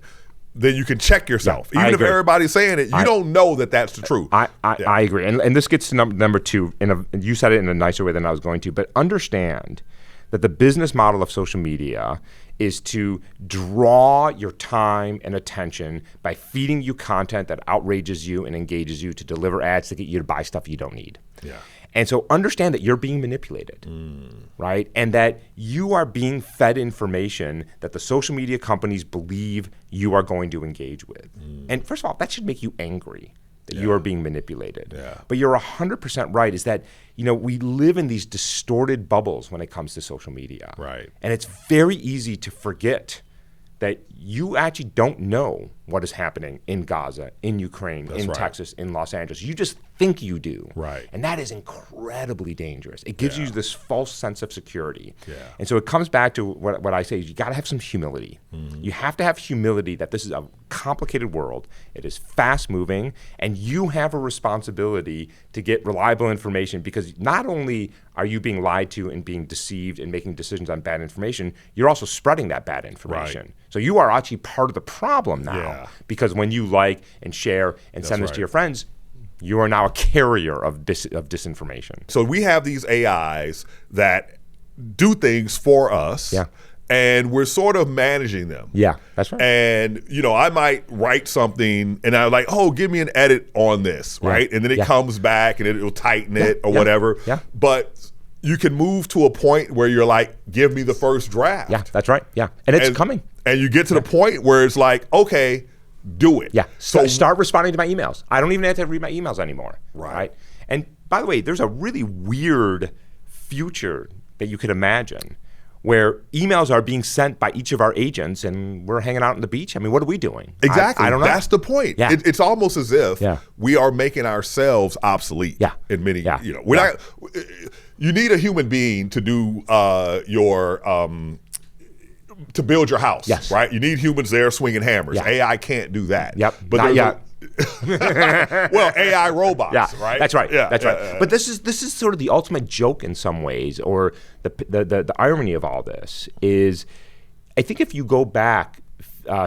S2: then you can check yourself. Even if everybody's saying it, you don't know that that's the truth.
S1: I agree. And this gets to number two, and you said it in a nicer way than I was going to, but understand that the business model of social media is to draw your time and attention by feeding you content that outrages you and engages you to deliver ads to get you to buy stuff you don't need.
S2: Yeah.
S1: And so understand that you're being manipulated, right? And that you are being fed information that the social media companies believe you are going to engage with. And first of all, that should make you angry that you are being manipulated. But you're 100% right, is that we live in these distorted bubbles when it comes to social media.
S2: Right.
S1: And it's very easy to forget that you actually don't know what is happening in Gaza, in Ukraine, Texas, in Los Angeles. You just think you do.
S2: Right.
S1: And that is incredibly dangerous. It gives you this false sense of security.
S2: Yeah.
S1: And so it comes back to what I say is you got to have some humility. You have to have humility that this is a complicated world. It is fast moving, and you have a responsibility to get reliable information because not only are you being lied to and being deceived and making decisions on bad information, you're also spreading that bad information.
S2: Right.
S1: So you are actually part of the problem now because when you like and share and send this to your friends, you are now a carrier of disinformation.
S2: So we have these AIs that do things for us.
S1: Yeah.
S2: And we're sort of managing them.
S1: Yeah, that's right.
S2: And, I might write something and I'm like, oh, give me an edit on this, right? And then it comes back and it'll tighten it or whatever.
S1: Yeah.
S2: But you can move to a point where you're like, give me the first draft.
S1: Yeah, that's right. Yeah. And it's coming.
S2: And you get to the point where it's like, okay, do it.
S1: Yeah. So start responding to my emails. I don't even have to read my emails anymore. Right. And by the way, there's a really weird future that you could imagine where emails are being sent by each of our agents and we're hanging out on the beach. I mean, what are we doing?
S2: Exactly.
S1: I don't know.
S2: That's the point.
S1: Yeah.
S2: It's almost as if
S1: Yeah.
S2: we are making ourselves obsolete.
S1: Yeah.
S2: In many,
S1: Yeah.
S2: we're not. You need a human being to do to build your house.
S1: Yes.
S2: Right. You need humans there swinging hammers.
S1: Yeah.
S2: AI can't do that.
S1: Yep.
S2: But
S1: Not
S2: there's
S1: yet.
S2: well, AI robots.
S1: Yeah,
S2: Right.
S1: That's right.
S2: Yeah.
S1: That's right. But this is sort of the ultimate joke in some ways, or the irony of all this is, I think if you go back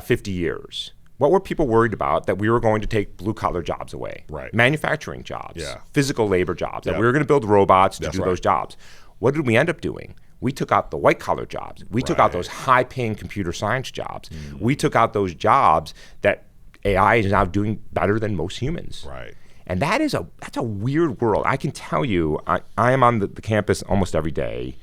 S1: 50 years, what were people worried about? That we were going to take blue collar jobs away,
S2: right?
S1: Manufacturing jobs,
S2: Yeah.
S1: physical labor jobs. That we were going to build robots to do
S2: right.
S1: those jobs. What did we end up doing? We took out the white collar jobs. We took out those high paying computer science jobs. We took out those jobs that AI is now doing better than most humans.
S2: Right.
S1: And that's a weird world. I can tell you, I am on the campus almost every day,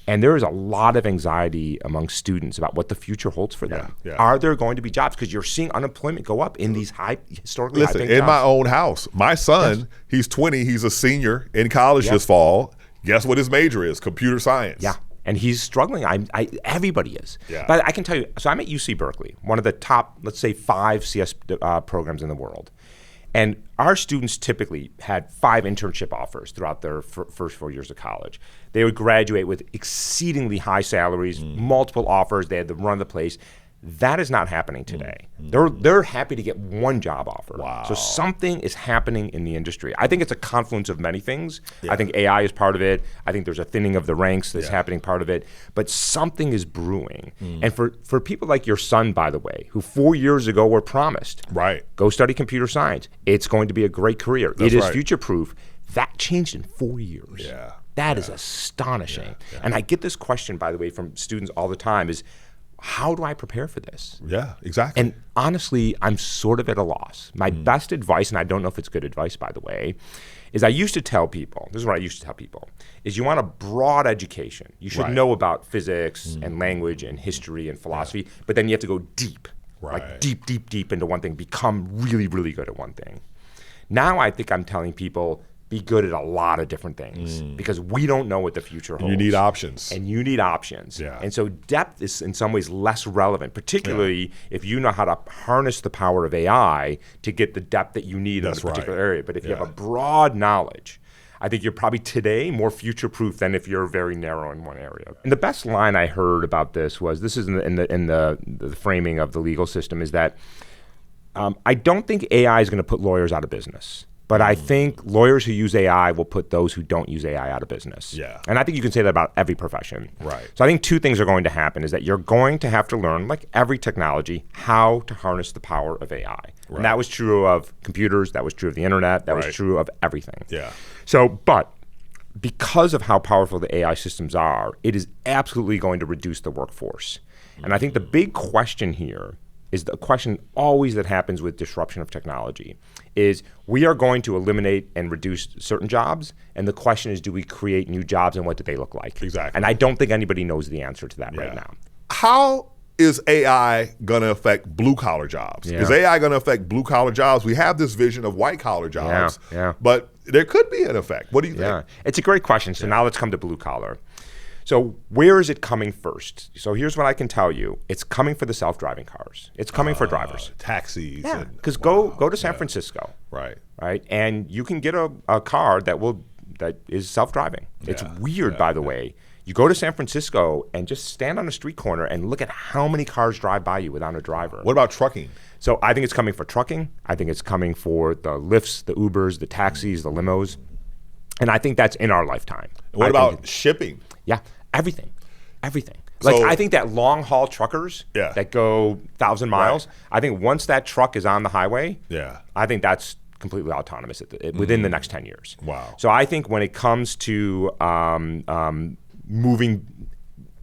S1: and there is a lot of anxiety among students about what the future holds for them.
S2: Yeah.
S1: Are there going to be jobs? Because you're seeing unemployment go up in these historically high paying
S2: in
S1: jobs.
S2: my own house, my son, he's 20, he's a senior in college this fall. Guess what his major is? Computer science.
S1: Yeah. And he's struggling. Everybody is.
S2: Yeah.
S1: But I can tell you, so I'm at UC Berkeley, one of the top, let's say, 5 CS programs in the world. And our students typically had 5 internship offers throughout their first 4 years of college. They would graduate with exceedingly high salaries, multiple offers. They had to run the place. That is not happening today. They're happy to get one job offer.
S2: Wow.
S1: So something is happening in the industry. I think it's a confluence of many things. I think AI is part of it. I think there's a thinning of the ranks that's happening part of it. But something is brewing. And for people like your son, by the way, who 4 years ago were promised, go study computer science. It's going to be a great career. It is future-proof. That changed in 4 years.
S2: Yeah.
S1: That is astonishing. And I get this question, by the way, from students all the time is, how do I prepare for this?
S2: Yeah, exactly.
S1: And honestly, I'm sort of at a loss. My best advice, and I don't know if it's good advice, by the way, is I used to tell people, this is what I used to tell people, is you want a broad education. You should know about physics and language and history and philosophy, but then you have to go deep, like deep, deep, deep into one thing, become really, really good at one thing. Now I think I'm telling people, be good at a lot of different things because we don't know what the future holds.
S2: You need options.
S1: And you need options.
S2: Yeah.
S1: And so depth is in some ways less relevant, particularly if you know how to harness the power of AI to get the depth that you need in a particular area. But if you have a broad knowledge, I think you're probably today more future-proof than if you're very narrow in one area. And the best line I heard about this was, this is in the framing of the legal system, is that I don't think AI is going to put lawyers out of business. But I think lawyers who use AI will put those who don't use AI out of business.
S2: Yeah.
S1: And I think you can say that about every profession.
S2: Right.
S1: So I think 2 things are going to happen, is that you're going to have to learn, like every technology, how to harness the power of AI. Right. And that was true of computers, that was true of the internet, that was true of everything.
S2: Yeah.
S1: So, but because of how powerful the AI systems are, it is absolutely going to reduce the workforce. And I think the big question here is the question always that happens with disruption of technology is we are going to eliminate and reduce certain jobs, and the question is, do we create new jobs, and what do they look like?
S2: Exactly.
S1: And I don't think anybody knows the answer to that right now.
S2: How is AI going to affect blue-collar jobs?
S1: Yeah.
S2: Is AI going to affect blue-collar jobs? We have this vision of white-collar jobs, but there could be an effect. What do you think?
S1: Yeah, it's a great question. So now let's come to blue-collar. So where is it coming first? So here's what I can tell you. It's coming for the self-driving cars. It's coming for drivers.
S2: Taxis.
S1: Yeah, because go to San Francisco.
S2: Right.
S1: And you can get a car that is self-driving. It's weird, by the way. You go to San Francisco and just stand on a street corner and look at how many cars drive by you without a driver.
S2: What about trucking?
S1: So I think it's coming for trucking. I think it's coming for the Lyfts, the Ubers, the taxis, the limos. And I think that's in our lifetime.
S2: What about shipping?
S1: Yeah, everything. Like,
S2: So,
S1: I think that long haul truckers that go 1,000 miles, I think once that truck is on the highway, I think that's completely autonomous within the next 10 years.
S2: Wow.
S1: So I think when it comes to moving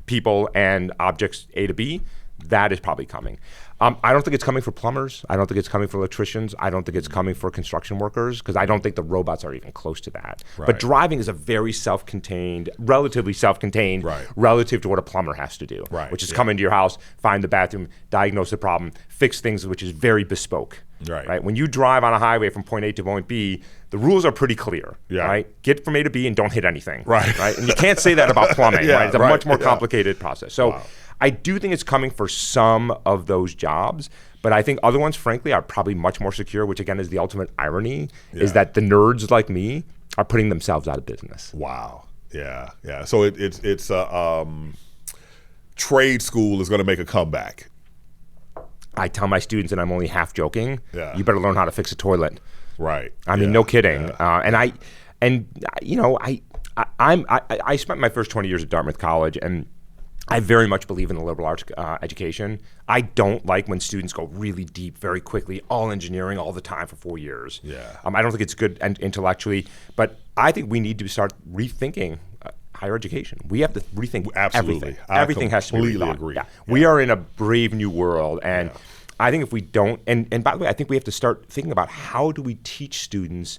S1: people and objects A to B, that is probably coming. I don't think it's coming for plumbers. I don't think it's coming for electricians. I don't think it's coming for construction workers, because I don't think the robots are even close to that.
S2: Right.
S1: But driving is a very relatively self-contained, relative to what a plumber has to do, which is come into your house, find the bathroom, diagnose the problem, fix things, which is very bespoke. Right? When you drive on a highway from point A to point B, the rules are pretty clear. Right? Get from A to B and don't hit anything. Right? And you can't say that about plumbing. Right? It's a much more complicated process. So I do think it's coming for some of those jobs, but I think other ones, frankly, are probably much more secure, which again is the ultimate irony, is that the nerds like me are putting themselves out of business.
S2: Wow. Yeah. So it's trade school is going to make a comeback.
S1: I tell my students, and I'm only half joking, you better learn how to fix a toilet.
S2: Right.
S1: I mean, no kidding. I spent my first 20 years at Dartmouth College, and I very much believe in the liberal arts education. I don't like when students go really deep very quickly, all engineering all the time for 4 years. I don't think it's good intellectually, but I think we need to start rethinking higher education. We have to rethink everything. Everything has to be rethought.
S2: Agree.
S1: We are in a brave new world, and I think if we don't, and by the way, I think we have to start thinking about how do we teach students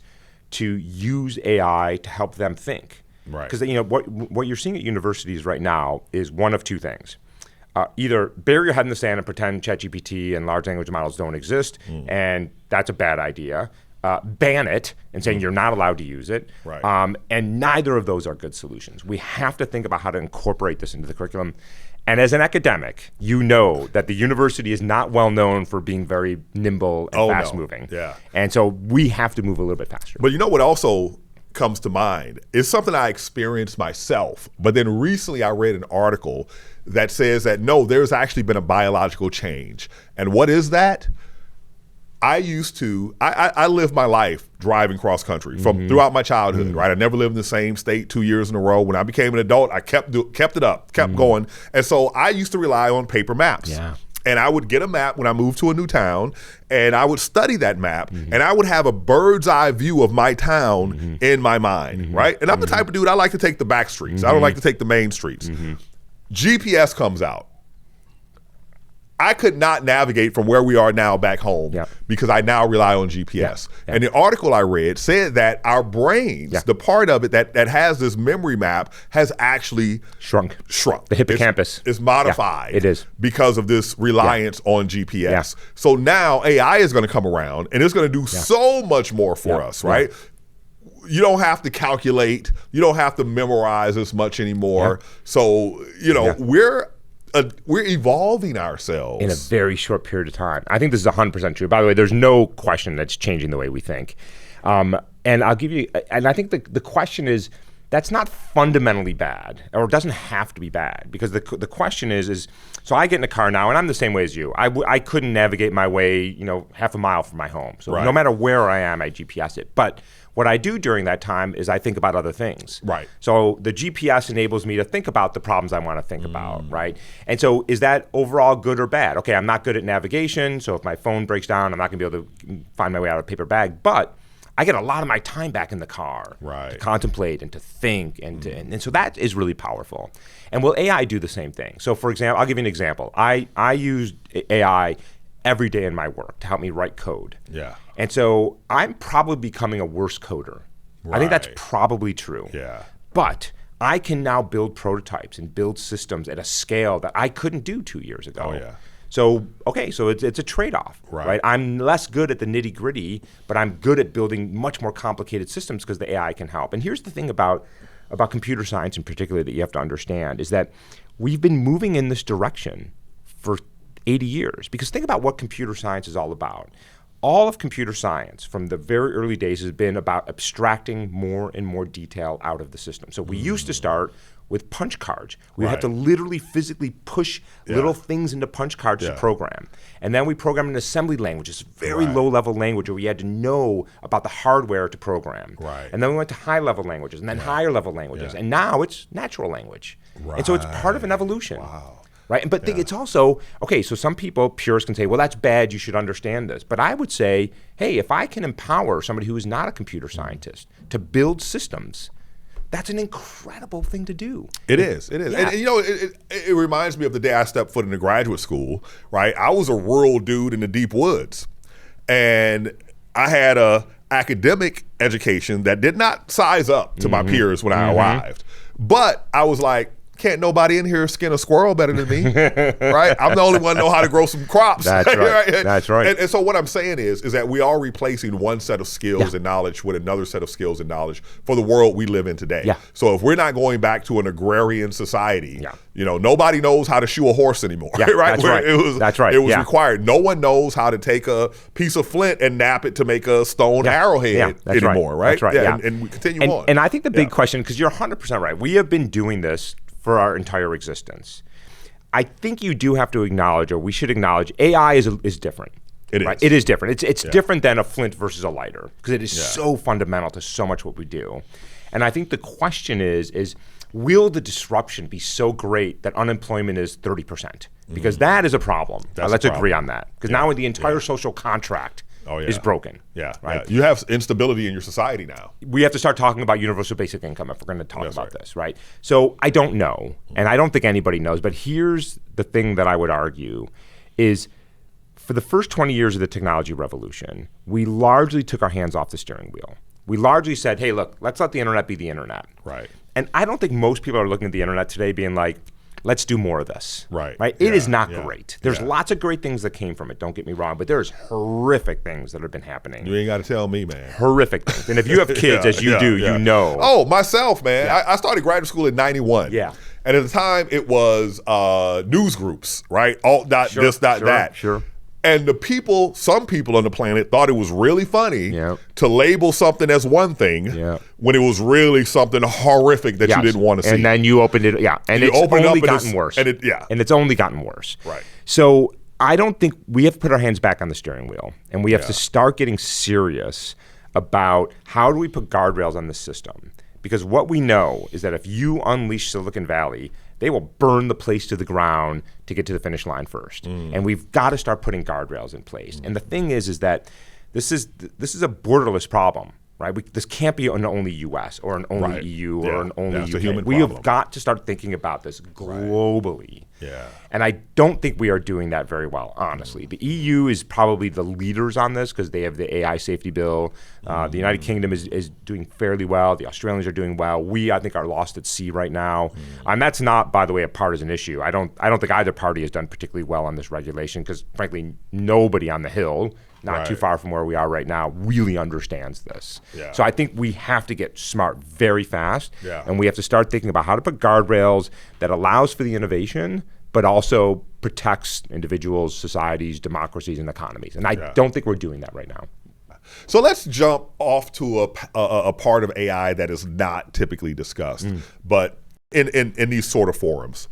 S1: to use AI to help them think.
S2: Right.
S1: Because what you're seeing at universities right now is one of two things. Either bury your head in the sand and pretend ChatGPT and large language models don't exist, and that's a bad idea. Ban it and saying you're not allowed to use it.
S2: Right.
S1: And neither of those are good solutions. We have to think about how to incorporate this into the curriculum. And as an academic, you know that the university is not well known for being very nimble and fast-moving. And so we have to move a little bit faster.
S2: But you know what also comes to mind is something I experienced myself. But then recently I read an article that says that no, there's actually been a biological change. And what is that? I lived my life driving cross country from throughout my childhood, right? I never lived in the same state 2 years in a row. When I became an adult, I kept it up, kept going. And so I used to rely on paper maps. And I would get a map when I moved to a new town, and I would study that map, and I would have a bird's eye view of my town in my mind, right? And I'm the type of dude, I like to take the back streets. I don't like to take the main streets. GPS comes out. I could not navigate from where we are now back home because I now rely on GPS. And the article I read said that our brains, the part of it that has this memory map, has actually shrunk.
S1: The hippocampus
S2: is modified.
S1: It is.
S2: Because of this reliance on GPS. So now AI is going to come around and it's going to do so much more for us, right? You don't have to calculate. You don't have to memorize as much anymore. So, we're evolving ourselves
S1: in a very short period of time. I think this is 100% true. By the way, there's no question that's changing the way we think. And I'll give you, and I think the question is, that's not fundamentally bad, or it doesn't have to be bad, because the question is, so I get in a car now, and I'm the same way as you. I couldn't navigate my way, half a mile from my home. So no matter where I am, I GPS it. But what I do during that time is I think about other things.
S2: Right.
S1: So the GPS enables me to think about the problems I want to think about, right? And so is that overall good or bad? Okay, I'm not good at navigation, so if my phone breaks down, I'm not going to be able to find my way out of a paper bag. But I get a lot of my time back in the car to contemplate and to think, and so that is really powerful. And will AI do the same thing? So for example, I'll give you an example. I use AI every day in my work to help me write code. And so I'm probably becoming a worse coder. I think that's probably true. But I can now build prototypes and build systems at a scale that I couldn't do 2 years ago. So, so it's a trade-off, right? I'm less good at the nitty-gritty, but I'm good at building much more complicated systems because the AI can help. And here's the thing about computer science in particular that you have to understand is that we've been moving in this direction for 80 years. Because think about what computer science is all about. All of computer science from the very early days has been about abstracting more and more detail out of the system. So we used to start with punch cards. We had to literally physically push little things into punch cards to program. And then we programmed in assembly language, this very low-level language where we had to know about the hardware to program. And then we went to high-level languages and then higher-level languages. And now it's natural language. And so it's part of an evolution. Right? But it's also, so some people, purists, can say, well, that's bad, you should understand this. But I would say, hey, if I can empower somebody who is not a computer scientist to build systems, that's an incredible thing to do.
S2: It is. And it reminds me of the day I stepped foot into graduate school, right? I was a rural dude in the deep woods. And I had a academic education that did not size up to my peers when I arrived. But I was like, can't nobody in here skin a squirrel better than me, right? I'm the only one know how to grow some crops.
S1: That's right. That's right.
S2: And so what I'm saying is that we are replacing one set of skills and knowledge with another set of skills and knowledge for the world we live in today.
S1: Yeah.
S2: So if we're not going back to an agrarian society, nobody knows how to shoe a horse anymore, right?
S1: That's right.
S2: It was required. No one knows how to take a piece of flint and nap it to make a stone arrowhead anymore, right?
S1: That's right.
S2: And we continue on.
S1: And I think the big question, because you're 100% right, we have been doing this for our entire existence. I think you do have to acknowledge, or we should acknowledge, AI is different.
S2: It is.
S1: Right? It is different. It's different than a flint versus a lighter, because it is so fundamental to so much what we do. And I think the question is will the disruption be so great that unemployment is 30%? Because that is a problem. Let's agree on that. Because now the entire social contract is broken.
S2: Right. You have instability in your society now.
S1: We have to start talking about universal basic income if we're going to talk about this, right? So I don't know, and I don't think anybody knows, but here's the thing that I would argue is for the first 20 years of the technology revolution, we largely took our hands off the steering wheel. We largely said, hey, look, let's let the internet be the internet.
S2: Right.
S1: And I don't think most people are looking at the internet today being like, let's do more of this.
S2: Right.
S1: It is not great. There's lots of great things that came from it, don't get me wrong, but there's horrific things that have been happening.
S2: You ain't got to tell me, man.
S1: Horrific things. And if you have kids, as you do, you know.
S2: Oh, myself, man. I started graduate school in 91.
S1: Yeah.
S2: And at the time, it was news groups, right? Alt, dot, this, dot, that.
S1: Sure.
S2: And some people on the planet thought it was really funny to label something as one thing when it was really something horrific that you didn't want to see.
S1: And then you opened it, and it's only gotten worse. And it's only gotten worse.
S2: Right.
S1: So I don't think we have to put our hands back on the steering wheel, and we have to start getting serious about how do we put guardrails on the system. Because what we know is that if you unleash Silicon Valley, they will burn the place to the ground to get to the finish line first. And we've got to start putting guardrails in place. And the thing is that this is a borderless problem, right? This can't be an only U.S. or an only EU or an only UK. We have got to start thinking about this globally.
S2: Yeah.
S1: And I don't think we are doing that very well, honestly. The EU is probably the leaders on this because they have the AI safety bill. The United Kingdom is doing fairly well. The Australians are doing well. We, I think, are lost at sea right now. And that's not, by the way, a partisan issue. I don't think either party has done particularly well on this regulation because, frankly, nobody on the Hill, not too far from where we are right now, really understands this.
S2: Yeah.
S1: So I think we have to get smart very fast, and we have to start thinking about how to put guardrails that allows for the innovation, but also protects individuals, societies, democracies, and economies. And I don't think we're doing that right now.
S2: So let's jump off to a part of AI that is not typically discussed, but in these sort of forums.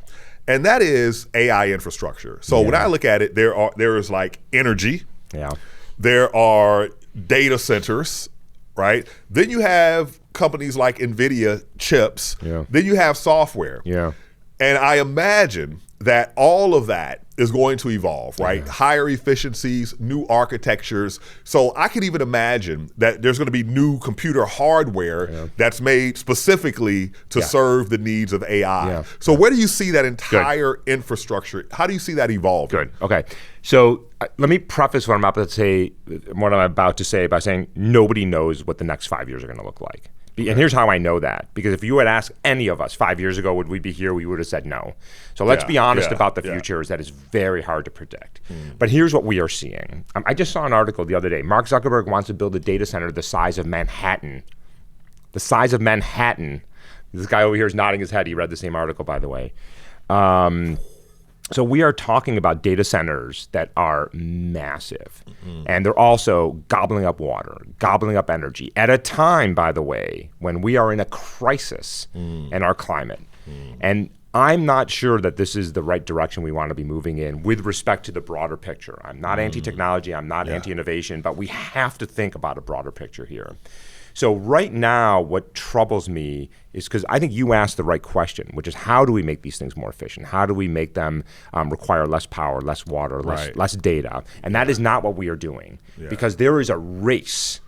S2: And that is AI infrastructure. So when I look at it, there is like energy.
S1: Yeah.
S2: There are data centers, right? Then you have companies like NVIDIA chips.
S1: Yeah.
S2: Then you have software.
S1: Yeah.
S2: And I imagine that all of that is going to evolve, right? Higher efficiencies, new architectures. So I could even imagine that there's going to be new computer hardware that's made specifically to serve the needs of AI.
S1: Yeah.
S2: So where do you see that entire infrastructure? How do you see that evolving?
S1: Good. Okay. So let me preface what I'm about to say by saying nobody knows what the next 5 years are going to look like. And here's how I know that. Because if you had asked any of us 5 years ago, would we be here, we would have said no. So let's be honest about the future, is that it's very hard to predict. But here's what we are seeing. I just saw an article the other day. Mark Zuckerberg wants to build a data center the size of Manhattan. The size of Manhattan. This guy over here is nodding his head. He read the same article, by the way. So we are talking about data centers that are massive. And they're also gobbling up water, gobbling up energy at a time, by the way, when we are in a crisis in our climate. And I'm not sure that this is the right direction we want to be moving in with respect to the broader picture. I'm not anti-technology, I'm not anti-innovation, but we have to think about a broader picture here. So right now, what troubles me is because I think you asked the right question, which is how do we make these things more efficient? How do we make them require less power, less water, less data? And that is not what we are doing because there is a race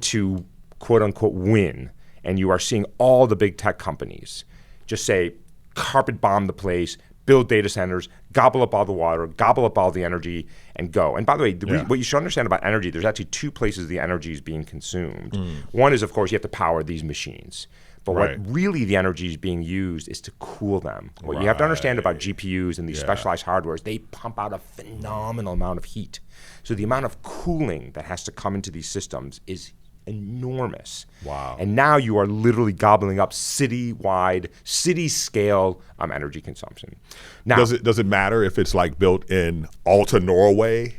S1: to quote unquote win. And you are seeing all the big tech companies just say, carpet bomb the place, build data centers, gobble up all the water, gobble up all the energy, and go. And by the way, what you should understand about energy, there's actually two places the energy is being consumed. One is, of course, you have to power these machines. But what really the energy is being used is to cool them. What you have to understand about GPUs and these specialized hardwares, they pump out a phenomenal amount of heat. So the amount of cooling that has to come into these systems is enormous.
S2: Wow.
S1: And now you are literally gobbling up city-wide, city-scale energy consumption. Now,
S2: does it matter if it's like built in Alta, Norway?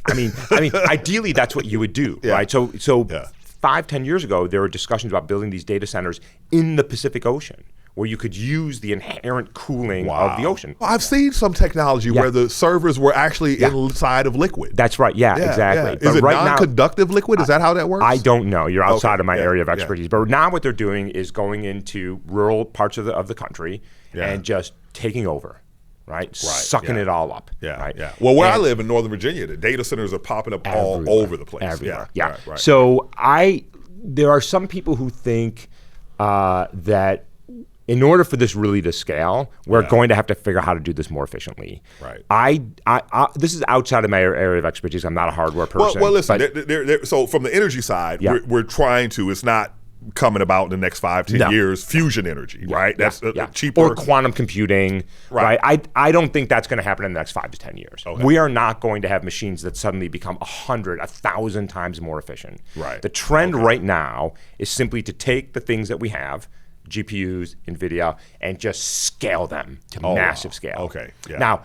S1: I mean, ideally that's what you would do, right? So 5-10 years ago, there were discussions about building these data centers in the Pacific Ocean, where you could use the inherent cooling of the ocean.
S2: Well, I've seen some technology where the servers were actually inside of liquid.
S1: That's right. Yeah, exactly.
S2: Is it non-conductive liquid? Is that how that works?
S1: I don't know. You're outside of my area of expertise. But now what they're doing is going into rural parts of the country and just taking over. Right? Sucking it all up. Right?
S2: Well, where I live in Northern Virginia, the data centers are popping up all over the place.
S1: Everywhere. Right. So there are some people who think that in order for this really to scale, we're going to have to figure out how to do this more efficiently.
S2: Right.
S1: I this is outside of my area of expertise. I'm not a hardware person.
S2: Well, listen. So from the energy side, we're trying to. It's not coming about in the next 5-10 years. Fusion energy, right? That's cheaper.
S1: Or quantum computing, right? I don't think that's going to happen in the next 5 to 10 years. Okay. We are not going to have machines that suddenly become 100, 1,000 times more efficient.
S2: Right.
S1: The trend right now is simply to take the things that we have, GPUs, NVIDIA, and just scale them to massive scale.
S2: Okay. Yeah.
S1: Now,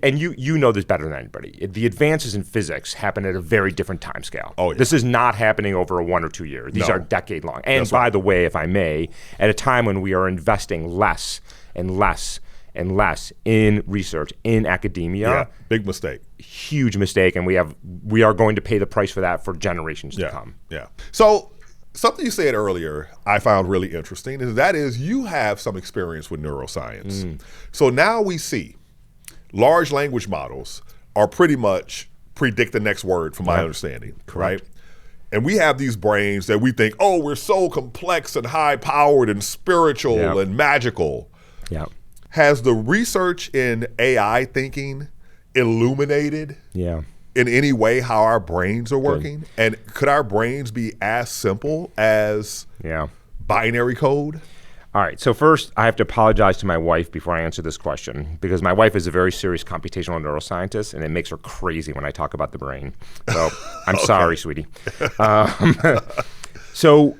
S1: and you know this better than anybody. The advances in physics happen at a very different time scale.
S2: Oh, yeah.
S1: This is not happening over a 1 or 2 year. These are decade long. And by the way, if I may, at a time when we are investing less and less and less in research, in academia.
S2: Big mistake.
S1: Huge mistake. And we are going to pay the price for that for generations to come.
S2: Yeah. So something you said earlier I found really interesting, and that is you have some experience with neuroscience. So now we see large language models are pretty much predict the next word, from my understanding, right? And we have these brains that we think, oh, we're so complex and high-powered and spiritual and magical.
S1: Yeah.
S2: Has the research in AI thinking illuminated in any way how our brains are working? And could our brains be as simple as binary code?
S1: All right, so first I have to apologize to my wife before I answer this question, because my wife is a very serious computational neuroscientist, and it makes her crazy when I talk about the brain. So I'm sorry, sweetie. So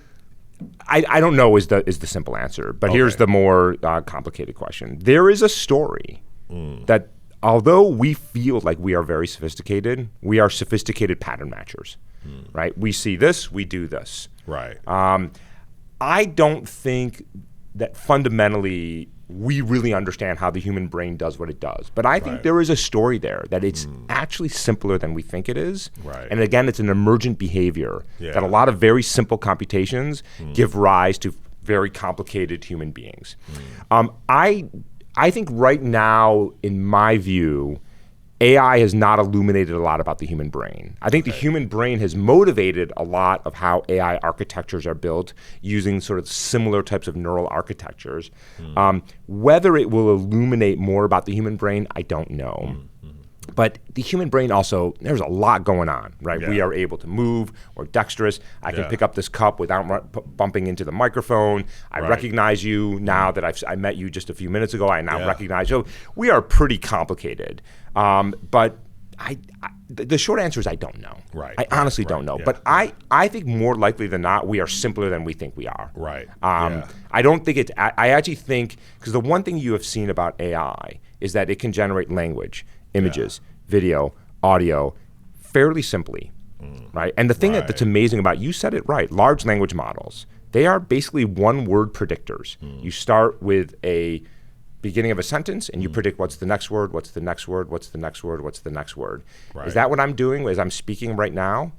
S1: I don't know is the simple answer, but here's the more complicated question. There is a story that although we feel like we are very sophisticated, we are sophisticated pattern matchers, right? We see this, we do this.
S2: Right.
S1: I don't think that fundamentally we really understand how the human brain does what it does. But I think there is a story there that it's actually simpler than we think it is.
S2: Right.
S1: And again, it's an emergent behavior that a lot of very simple computations give rise to very complicated human beings. I think right now, in my view, AI has not illuminated a lot about the human brain. I think the human brain has motivated a lot of how AI architectures are built using sort of similar types of neural architectures. Whether it will illuminate more about the human brain, I don't know. But the human brain also, there's a lot going on, right?
S2: Yeah.
S1: We are able to move, we're dexterous. I can pick up this cup without bumping into the microphone. I recognize you now that I met you just a few minutes ago. I now recognize you. We are pretty complicated. But the short answer is I don't know.
S2: Right.
S1: I honestly don't know. But I think more likely than not, we are simpler than we think we are.
S2: Right.
S1: I don't think I actually think, because the one thing you have seen about AI is that it can generate language, images, video, audio, fairly simply, right? And the thing that's amazing about, you said it right, large language models, they are basically one-word predictors. You start with a beginning of a sentence and you predict what's the next word, what's the next word, what's the next word, what's the next word. Right. Is that what I'm doing as I'm speaking right now?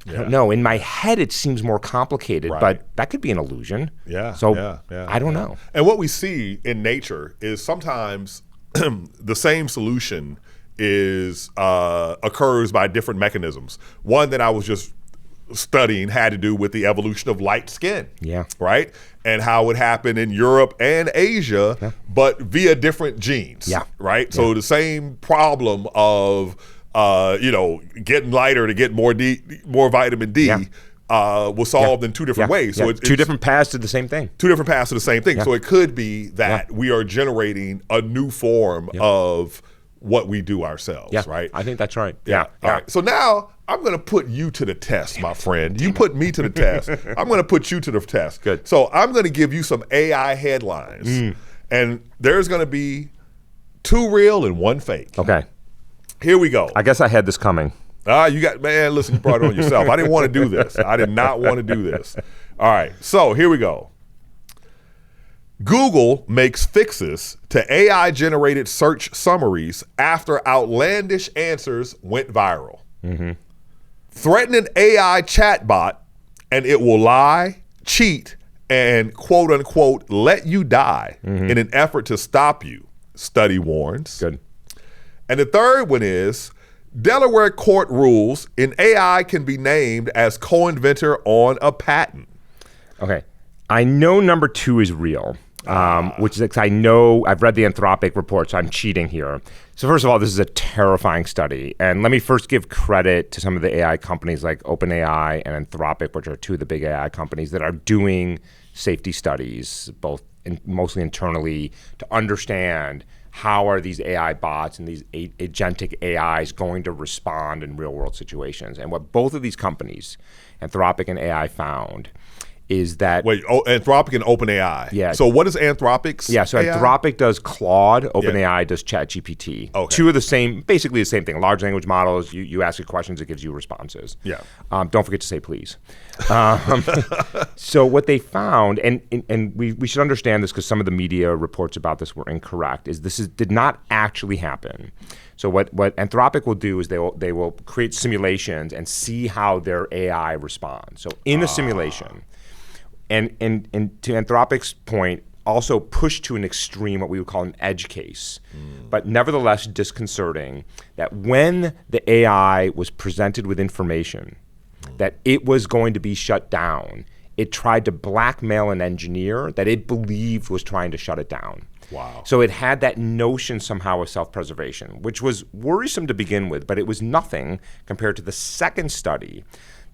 S1: I don't know. In my head, it seems more complicated, but that could be an illusion. So I don't know.
S2: And what we see in nature is sometimes the same solution is occurs by different mechanisms. One that I was just studying had to do with the evolution of light skin, right? And how it happened in Europe and Asia, but via different genes, right? So the same problem of getting lighter to get more vitamin D was solved in two different ways. So
S1: two different paths to the same thing.
S2: Two different paths to the same thing. So it could be that we are generating a new form of what we do ourselves, right?
S1: I think that's right.
S2: All right. So now I'm going to put you to the test, my friend. You put me to the test. I'm going to put you to the test.
S1: Good.
S2: So I'm going to give you some AI headlines, and there's going to be 2 real and 1 fake.
S1: Okay.
S2: Here we go.
S1: I guess I had this coming.
S2: Listen, you brought it on yourself. I didn't want to do this. I did not want to do this. All right. So here we go. Google makes fixes to AI-generated search summaries after outlandish answers went viral. Threaten an AI chatbot and it will lie, cheat, and quote unquote let you die in an effort to stop you, study warns.
S1: Good.
S2: And the third one is Delaware court rules an AI can be named as co-inventor on a patent.
S1: Okay. I know number 2 is real. Which is, I know I've read the Anthropic reports. I'm cheating here. So first of all, this is a terrifying study. And let me first give credit to some of the AI companies like OpenAI and Anthropic, which are 2 of the big AI companies that are doing safety studies, mostly internally, to understand how are these AI bots and these agentic AIs going to respond in real world situations. And what both of these companies, Anthropic and AI, found is that...
S2: Wait, Anthropic and OpenAI.
S1: Yeah.
S2: So what is Anthropic's
S1: so
S2: AI?
S1: Anthropic does Claude, OpenAI does ChatGPT.
S2: Okay.
S1: 2 of the same, basically the same thing. Large language models, you ask it questions, it gives you responses.
S2: Yeah.
S1: Don't forget to say please. So what they found, and we should understand this because some of the media reports about this were incorrect, is this did not actually happen. So what Anthropic will do is they will create simulations and see how their AI responds. So in a simulation... And to Anthropic's point, also pushed to an extreme what we would call an edge case, but nevertheless disconcerting, that when the AI was presented with information that it was going to be shut down, it tried to blackmail an engineer that it believed was trying to shut it down.
S2: Wow.
S1: So it had that notion somehow of self-preservation, which was worrisome to begin with, but it was nothing compared to the second study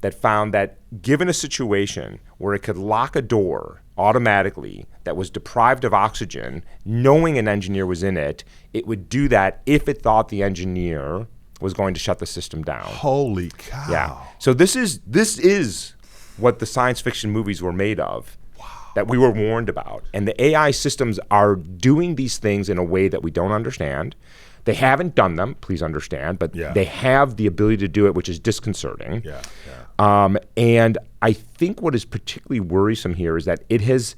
S1: that found that given a situation where it could lock a door automatically that was deprived of oxygen, knowing an engineer was in it, it would do that if it thought the engineer was going to shut the system down.
S2: Holy cow.
S1: Yeah. So this is what the science fiction movies were made of. Wow. That we were warned about. And the AI systems are doing these things in a way that we don't understand. They haven't done them, please understand, but they have the ability to do it, which is disconcerting. And I think what is particularly worrisome here is that it has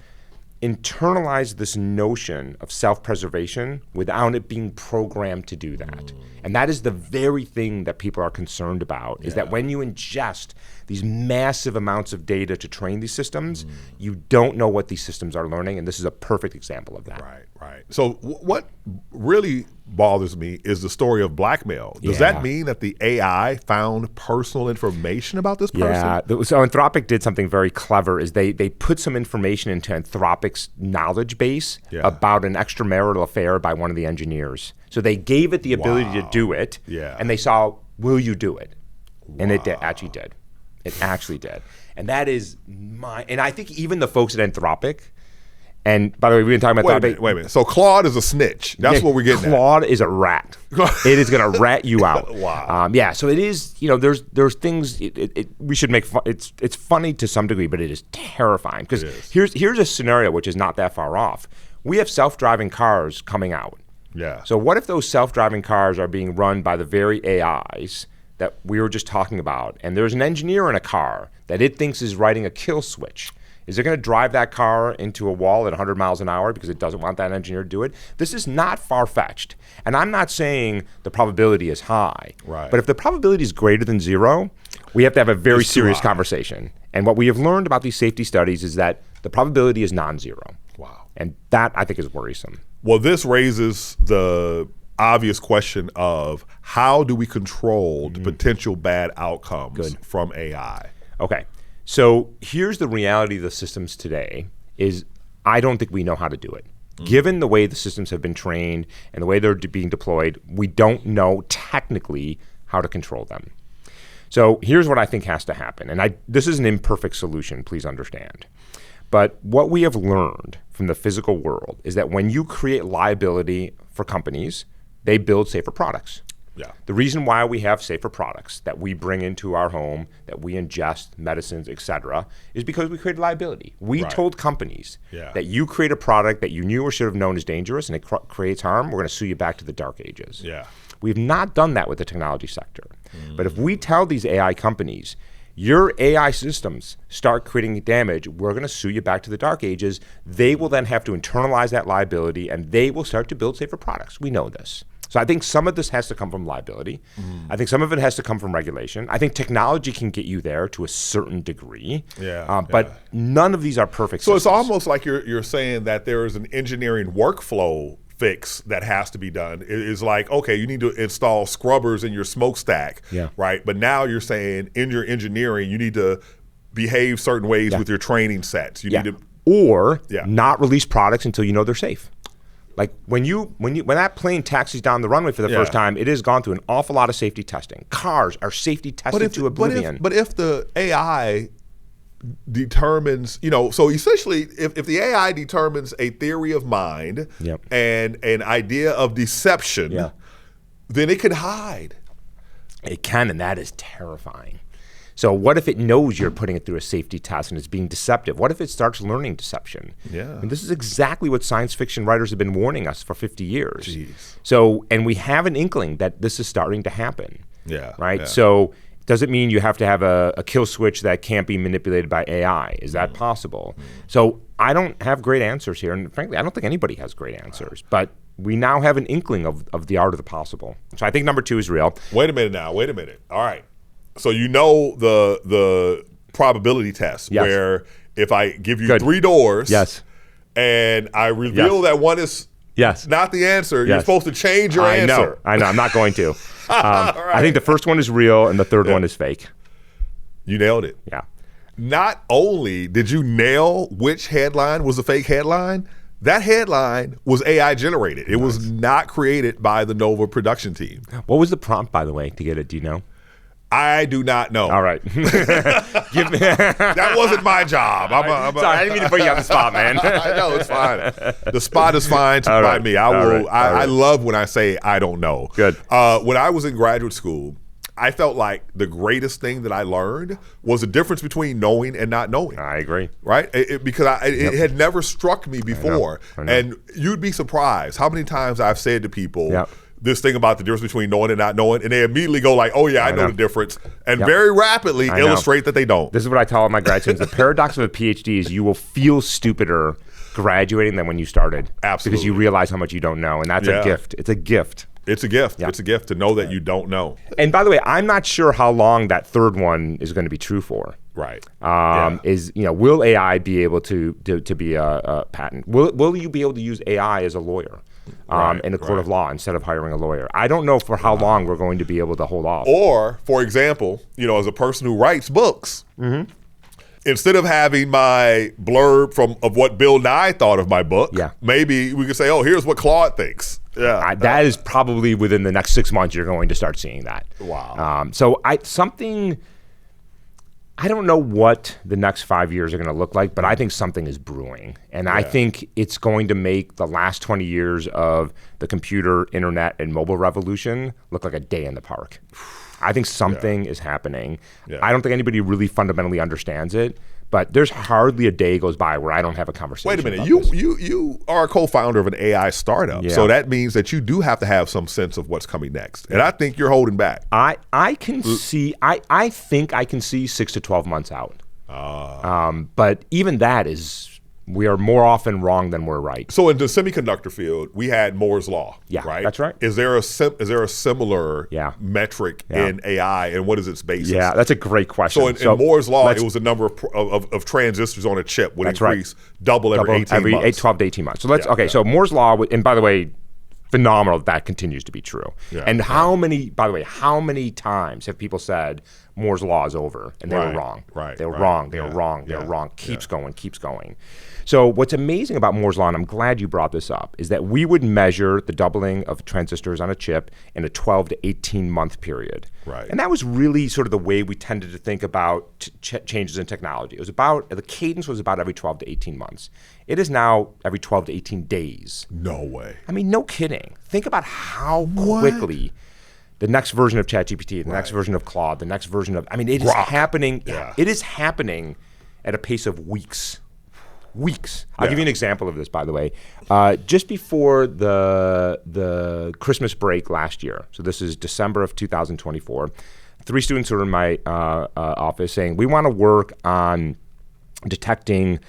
S1: internalized this notion of self-preservation without it being programmed to do that. And that is the very thing that people are concerned about, is that when you ingest these massive amounts of data to train these systems, you don't know what these systems are learning, and this is a perfect example of that.
S2: Right. So what really bothers me is the story of blackmail. Does that mean that the AI found personal information about this person?
S1: Yeah. So Anthropic did something very clever, is they put some information into Anthropic's knowledge base about an extramarital affair by one of the engineers. So they gave it the ability to do it, and they saw, will you do it? And it actually did. It actually did. And that is and I think even the folks at Anthropic, and by the way, we've been talking about
S2: Wait a minute. So Claude is a snitch. That's what we're getting at.
S1: Claude is a rat. It is going to rat you out.
S2: Wow.
S1: So it is, there's things, we should make fun, it's funny to some degree, but it is terrifying. Because here's a scenario which is not that far off. We have self-driving cars coming out.
S2: Yeah.
S1: So what if those self-driving cars are being run by the very AIs that we were just talking about, and there's an engineer in a car that it thinks is writing a kill switch? Is it going to drive that car into a wall at 100 miles an hour because it doesn't want that engineer to do it? This is not far-fetched. And I'm not saying the probability is high.
S2: Right.
S1: But if the probability is greater than 0, we have to have a very serious conversation. And what we have learned about these safety studies is that the probability is non-zero.
S2: Wow.
S1: And that, I think, is worrisome.
S2: Well, this raises the obvious question of how do we control the potential bad outcomes from AI?
S1: Okay. So here's the reality of the systems today is I don't think we know how to do it. Given the way the systems have been trained and the way they're being deployed, we don't know technically how to control them. So here's what I think has to happen. And this is an imperfect solution, please understand. But what we have learned from the physical world is that when you create liability for companies, they build safer products.
S2: Yeah.
S1: The reason why we have safer products that we bring into our home, that we ingest, medicines, et cetera, is because we created liability. We told companies that you create a product that you knew or should have known is dangerous and it creates harm, we're going to sue you back to the dark ages.
S2: Yeah.
S1: We've not done that with the technology sector. But if we tell these AI companies, your AI systems start creating damage, we're going to sue you back to the dark ages, they will then have to internalize that liability and they will start to build safer products. We know this. So I think some of this has to come from liability. I think some of it has to come from regulation. I think technology can get you there to a certain degree. But none of these are perfect systems.
S2: It's almost like you're saying that there is an engineering workflow fix that has to be done. It's like, okay, you need to install scrubbers in your smokestack, right? But now you're saying in your engineering, you need to behave certain ways with your training sets. You need to,
S1: or not release products until you know they're safe. Like when that plane taxis down the runway for the first time, it has gone through an awful lot of safety testing. Cars are safety tested to oblivion.
S2: But if the AI determines, so essentially if the AI determines a theory of mind and an idea of deception, then it can hide.
S1: It can, and that is terrifying. So what if it knows you're putting it through a safety test and it's being deceptive? What if it starts learning deception? And this is exactly what science fiction writers have been warning us for 50 years. So, and we have an inkling that this is starting to happen. So does it mean you have to have a kill switch that can't be manipulated by AI? Is that possible? So I don't have great answers here. And frankly, I don't think anybody has great answers. But we now have an inkling of the art of the possible. So I think number 2 is real.
S2: Wait a minute. All right. So the probability test where if I give you 3 doors and I reveal that one is not the answer, you're supposed to change your answer.
S1: I know. I'm not going to. I think the first one is real and the third one is fake.
S2: You nailed it.
S1: Yeah.
S2: Not only did you nail which headline was a fake headline, that headline was AI generated. It was not created by the Nova production team.
S1: What was the prompt, by the way, to get it? Do you know?
S2: I do not know.
S1: All right.
S2: That wasn't my job.
S1: Sorry, I didn't mean to put you on the spot, man.
S2: No, it's fine. The spot is fine by me. I love when I say I don't know.
S1: Good.
S2: When I was in graduate school, I felt like the greatest thing that I learned was the difference between knowing and not knowing.
S1: I agree.
S2: Right? Because it had never struck me before. I know. And you'd be surprised how many times I've said to people, this thing about the difference between knowing and not knowing, and they immediately go like, oh yeah, I know the difference, and very rapidly illustrate that they don't.
S1: This is what I tell all my grad students. The paradox of a PhD is you will feel stupider graduating than when you started.
S2: Absolutely.
S1: Because you realize how much you don't know, and that's a gift. It's a gift.
S2: It's a gift. It's a gift to know that you don't know.
S1: And by the way, I'm not sure how long that third one is going to be true for.
S2: Right.
S1: Will AI be able to be a patent? Will you be able to use AI as a lawyer in a court of law instead of hiring a lawyer? I don't know for how long we're going to be able to hold off.
S2: Or, for example, as a person who writes books, instead of having my blurb of what Bill Nye thought of my book, maybe we could say, oh, here's what Claude thinks.
S1: That is probably within the next 6 months you're going to start seeing that.
S2: Wow.
S1: I don't know what the next 5 years are going to look like, but I think something is brewing. And I think it's going to make the last 20 years of the computer, internet, and mobile revolution look like a day in the park. I think something is happening. I don't think anybody really fundamentally understands it, but there's hardly a day goes by where I don't have a conversation.
S2: Wait a minute,
S1: about
S2: you are a co-founder of an AI startup, so that means that you do have to have some sense of what's coming next, and I think you're holding back.
S1: I think I can see 6 to 12 months out, but even that is. We are more often wrong than we're right.
S2: So in the semiconductor field, we had Moore's Law, right?
S1: That's right.
S2: Is there a similar metric in AI, and what is its basis?
S1: Yeah, that's a great question.
S2: So in Moore's Law, it was the number of transistors on a chip would increase double every 18 months.
S1: 12 to 18 months. So so Moore's Law, and by the way, phenomenal that continues to be true. And how many times have people said Moore's Law is over and they were wrong? They were wrong. They were wrong. They were wrong. Keeps going. So what's amazing about Moore's Law, and I'm glad you brought this up, is that we would measure the doubling of transistors on a chip in a 12 to 18 month period.
S2: Right.
S1: And that was really sort of the way we tended to think about changes in technology. It was about, the cadence was about every 12 to 18 months. It is now every 12 to 18 days.
S2: No way.
S1: I mean, no kidding. Think about how quickly the next version of ChatGPT, the next version of Claude, the next version of, I mean, it is happening.
S2: Yeah.
S1: It is happening at a pace of weeks. I'll give you an example of this, by the way. Just before the Christmas break last year, so this is December of 2024, 3 students were in my office saying, we want to work on detecting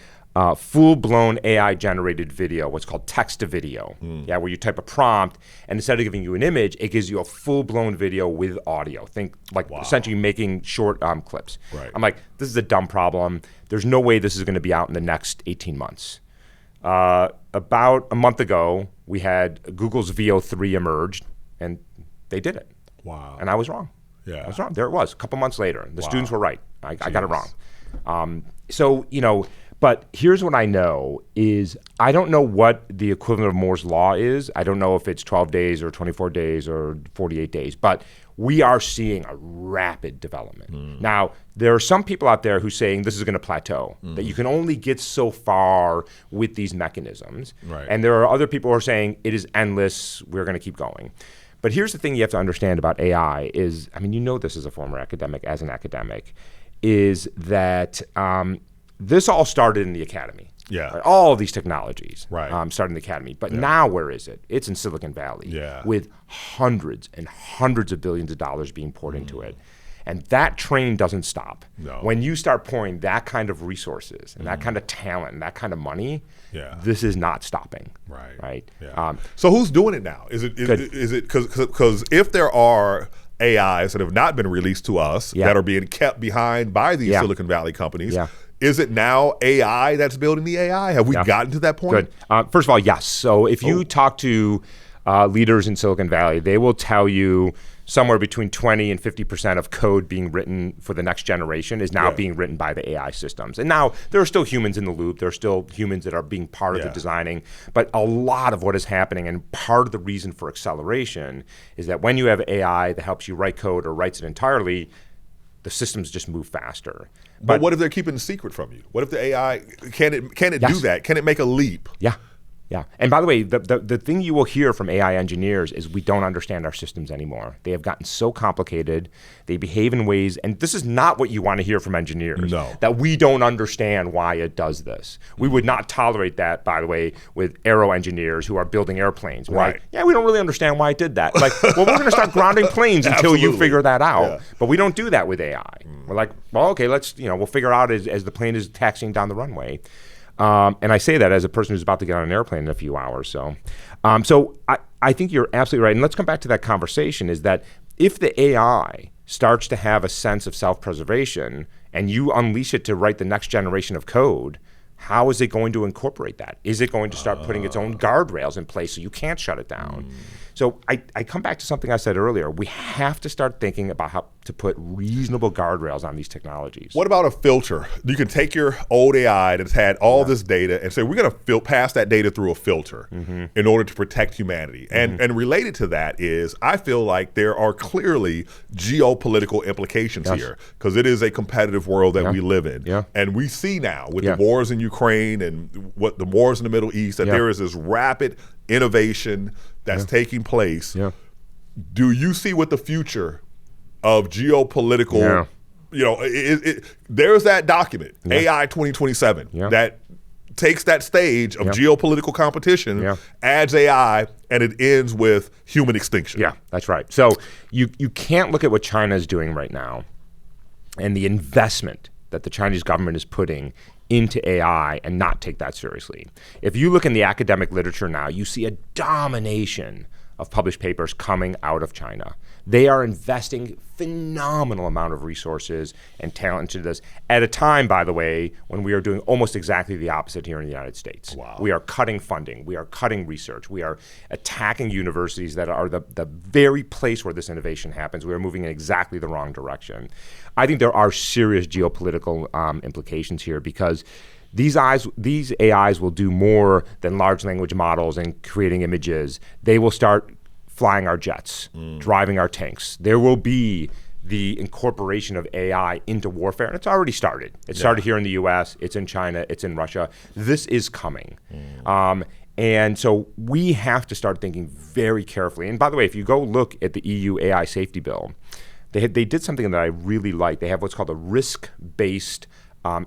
S1: full-blown AI-generated video, what's called text-to-video, where you type a prompt, and instead of giving you an image, it gives you a full-blown video with audio. Think like essentially making short clips.
S2: Right.
S1: I'm like, this is a dumb problem. There's no way this is going to be out in the next 18 months. About a month ago, we had Google's VO3 emerged, and they did it.
S2: Wow.
S1: And I was wrong.
S2: Yeah.
S1: I was wrong. There it was. A couple months later. The students were right. I got it wrong. So, you know, but here's what I know is I don't know what the equivalent of Moore's Law is. I don't know if it's 12 days or 24 days or 48 days, but we are seeing a rapid development. Now, there are some people out there who are saying this is going to plateau, that you can only get so far with these mechanisms.
S2: Right.
S1: And there are other people who are saying it is endless, we're going to keep going. But here's the thing you have to understand about AI is, I mean, you know this as a former academic, as an academic, is that this all started in the academy.
S2: Yeah.
S1: Right? All of these technologies started in the academy. But now where is it? It's in Silicon Valley with hundreds and hundreds of billions of dollars being poured into it. And that train doesn't stop.
S2: No.
S1: When you start pouring that kind of resources and that kind of talent and that kind of money, this is not stopping. Right.
S2: Yeah. So who's doing it now? Is it because if there are AIs that have not been released to us that are being kept behind by these Silicon Valley companies, is it now AI that's building the AI? Have we gotten to that point?
S1: Good. First of all, yes. So if you talk to leaders in Silicon Valley, they will tell you somewhere between 20 and 50% of code being written for the next generation is now being written by the AI systems. And now there are still humans in the loop. There are still humans that are being part of the designing. But a lot of what is happening, and part of the reason for acceleration, is that when you have AI that helps you write code or writes it entirely, the systems just move faster.
S2: But what if they're keeping the secret from you? What if the AI, can it do that? Can it make a leap?
S1: Yeah. And by the way, the thing you will hear from AI engineers is we don't understand our systems anymore. They have gotten so complicated. They behave in ways, and this is not what you want to hear from engineers, that we don't understand why it does this. We would not tolerate that, by the way, with aero engineers who are building airplanes. We're like, we don't really understand why it did that. Like, well, we're going to start grounding planes until you figure that out. But we don't do that with AI. We're like, well, okay, we'll figure out as the plane is taxiing down the runway. And I say that as a person who's about to get on an airplane in a few hours. So I think you're absolutely right. And let's come back to that conversation, is that if the AI starts to have a sense of self-preservation and you unleash it to write the next generation of code, how is it going to incorporate that? Is it going to start putting its own guardrails in place so you can't shut it down? So I come back to something I said earlier. We have to start thinking about how to put reasonable guardrails on these technologies.
S2: What about a filter? You can take your old AI that's had all this data and say, we're going to pass that data through a filter in order to protect humanity. And related to that is, I feel like there are clearly geopolitical implications here, because it is a competitive world that we live in. And we see now with the wars in Ukraine and what the wars in the Middle East, that there is this rapid innovation that's taking place. Do you see what the future of geopolitical, there's that document, AI 2027, that takes that stage of geopolitical competition, adds AI, and it ends with human extinction.
S1: Yeah, that's right. So you can't look at what China is doing right now and the investment that the Chinese government is putting into AI and not take that seriously. If you look in the academic literature now, you see a domination of published papers coming out of China. They are investing phenomenal amount of resources and talent into this at a time, by the way, when we are doing almost exactly the opposite here in the United States. We are cutting funding. We are cutting research. We are attacking universities that are the very place where this innovation happens. We are moving in exactly the wrong direction. I think there are serious geopolitical implications here, because these AIs will do more than large language models and creating images. They will start flying our jets, driving our tanks. There will be the incorporation of AI into warfare, and it's already started. It started here in the US, it's in China, it's in Russia. This is coming. And so we have to start thinking very carefully. And by the way, if you go look at the EU AI safety bill, they did something that I really like. They have what's called a risk-based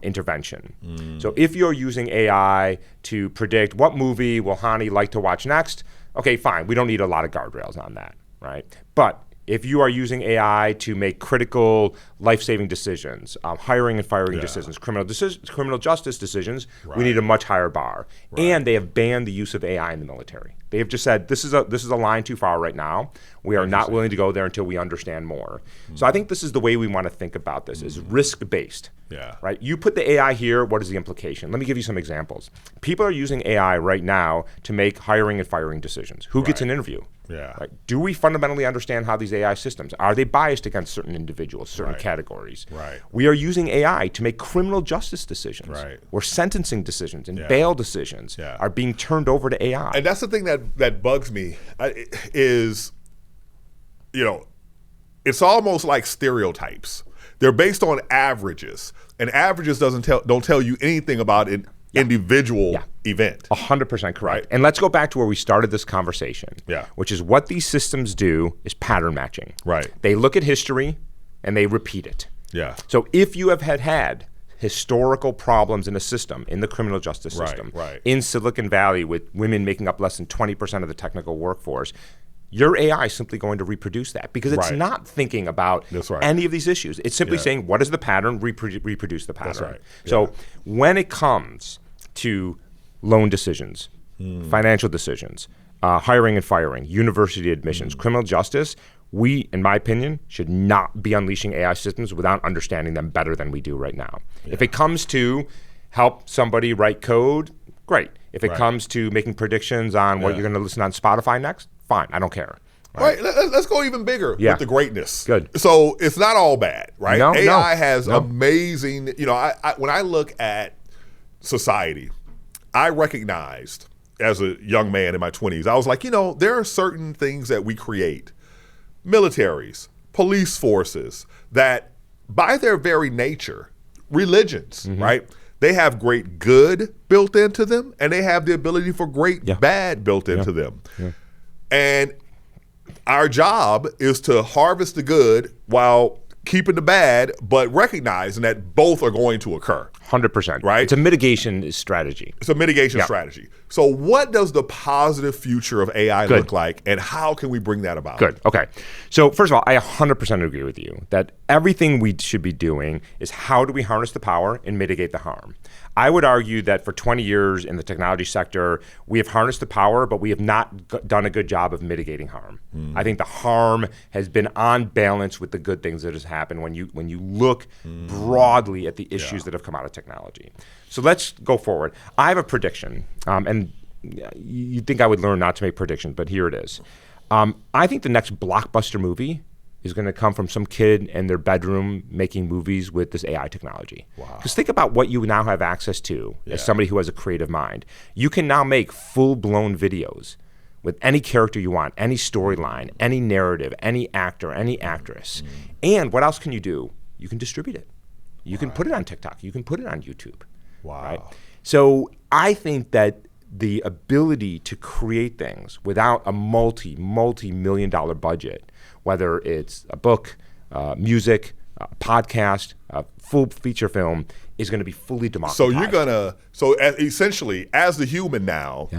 S1: intervention. So if you're using AI to predict what movie will Hany like to watch next, okay, fine. We don't need a lot of guardrails on that, right? But if you are using AI to make critical life-saving decisions, hiring and firing decisions, criminal justice decisions, we need a much higher bar. And they have banned the use of AI in the military. They have just said, this is a line too far right now. We are not willing to go there until we understand more. So I think this is the way we want to think about this, is risk-based. Right? You put the AI here, what is the implication? Let me give you some examples. People are using AI right now to make hiring and firing decisions. Who gets an interview? Right? Do we fundamentally understand how these AI systems, are they biased against certain individuals, certain categories? We are using AI to make criminal justice decisions, where sentencing decisions and bail decisions are being turned over to AI.
S2: And that's the thing that bugs me is, it's almost like stereotypes. They're based on averages, and averages don't tell you anything about an individual event.
S1: 100% correct. And let's go back to where we started this conversation, which is what these systems do is pattern matching. They look at history and they repeat it. So if you have had historical problems in a system, in the criminal justice system, in Silicon Valley with women making up less than 20% of the technical workforce, your AI is simply going to reproduce that because it's not thinking about any of these issues. It's simply saying, what is the pattern? Reproduce the pattern. So when it comes to loan decisions, financial decisions, hiring and firing, university admissions, criminal justice, we, in my opinion, should not be unleashing AI systems without understanding them better than we do right now. If it comes to help somebody write code, great. If it comes to making predictions on what you're going to listen on Spotify next, fine, I don't care.
S2: Let's go even bigger with the greatness. So it's not all bad, right?
S1: No,
S2: AI has amazing, when I look at society, I recognized as a young man in my 20s, I was like, there are certain things that we create, militaries, police forces, that by their very nature, religions, right? They have great good built into them, and they have the ability for great bad built into them. And our job is to harvest the good while keeping the bad, but recognizing that both are going to occur.
S1: 100%.
S2: Right?
S1: It's a mitigation strategy.
S2: It's a mitigation strategy. So what does the positive future of AI look like, and how can we bring that about?
S1: Okay. So first of all, I 100% agree with you that everything we should be doing is how do we harness the power and mitigate the harm. I would argue that for 20 years in the technology sector, we have harnessed the power, but we have not done a good job of mitigating harm. I think the harm has been on balance with the good things that has happened when you look broadly at the issues that have come out of technology. So let's go forward. I have a prediction, and you'd think I would learn not to make predictions, but here it is. I think the next blockbuster movie is going to come from some kid in their bedroom making movies with this AI technology. Because think about what you now have access to as somebody who has a creative mind. You can now make full-blown videos with any character you want, any storyline, any narrative, any actor, any actress. And what else can you do? You can distribute it. You can put it on TikTok. You can put it on YouTube. Right? So I think that the ability to create things without a multi-million dollar budget, whether it's a book, music, a podcast, a full feature film, is going to be fully democratized.
S2: So essentially, as the human now,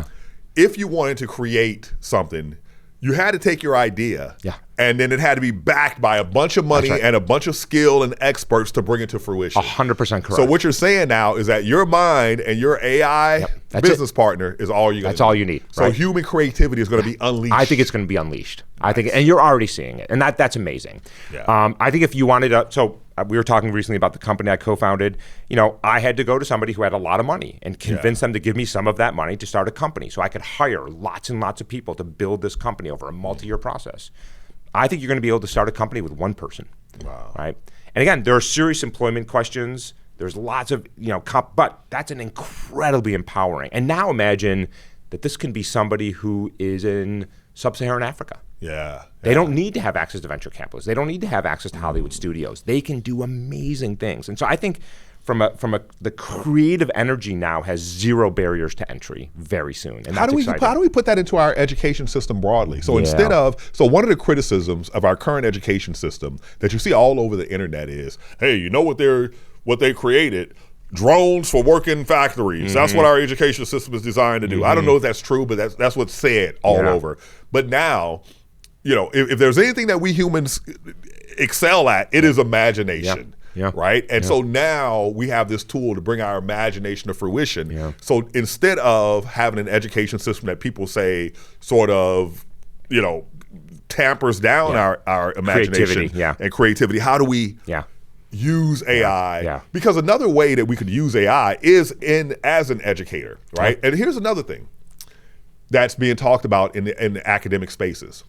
S2: if you wanted to create something, you had to take your idea, and then it had to be backed by a bunch of money and a bunch of skill and experts to bring it to fruition.
S1: 100% correct.
S2: So what you're saying now is that your mind and your AI business partner is all you.
S1: That's all you need.
S2: So human creativity is going to be unleashed.
S1: I think it's going to be unleashed. I think, and you're already seeing it, and that's amazing. I think if you wanted to, we were talking recently about the company I co-founded. I had to go to somebody who had a lot of money and convince them to give me some of that money to start a company so I could hire lots and lots of people to build this company over a multi-year process. I think you're going to be able to start a company with one person, right? And again, there are serious employment questions. There's lots of, but that's an incredibly empowering. And now imagine that this can be somebody who is in sub-Saharan Africa.
S2: Yeah.
S1: They don't need to have access to venture capitalists. They don't need to have access to Hollywood studios. They can do amazing things. And so I think the creative energy now has zero barriers to entry very soon. And
S2: how do we put that into our education system broadly? So one of the criticisms of our current education system that you see all over the internet is, hey, you know what they created? Drones for working factories. That's what our education system is designed to do. I don't know if that's true, but that's what's said all over. But now, if there's anything that we humans excel at, it is imagination. Yeah. Right? And so now we have this tool to bring our imagination to fruition. Yeah. So instead of having an education system that people say sort of, tampers down our imagination and creativity, how do we use AI? Yeah. Because another way that we could use AI is as an educator, right? And here's another thing that's being talked about in the academic spaces.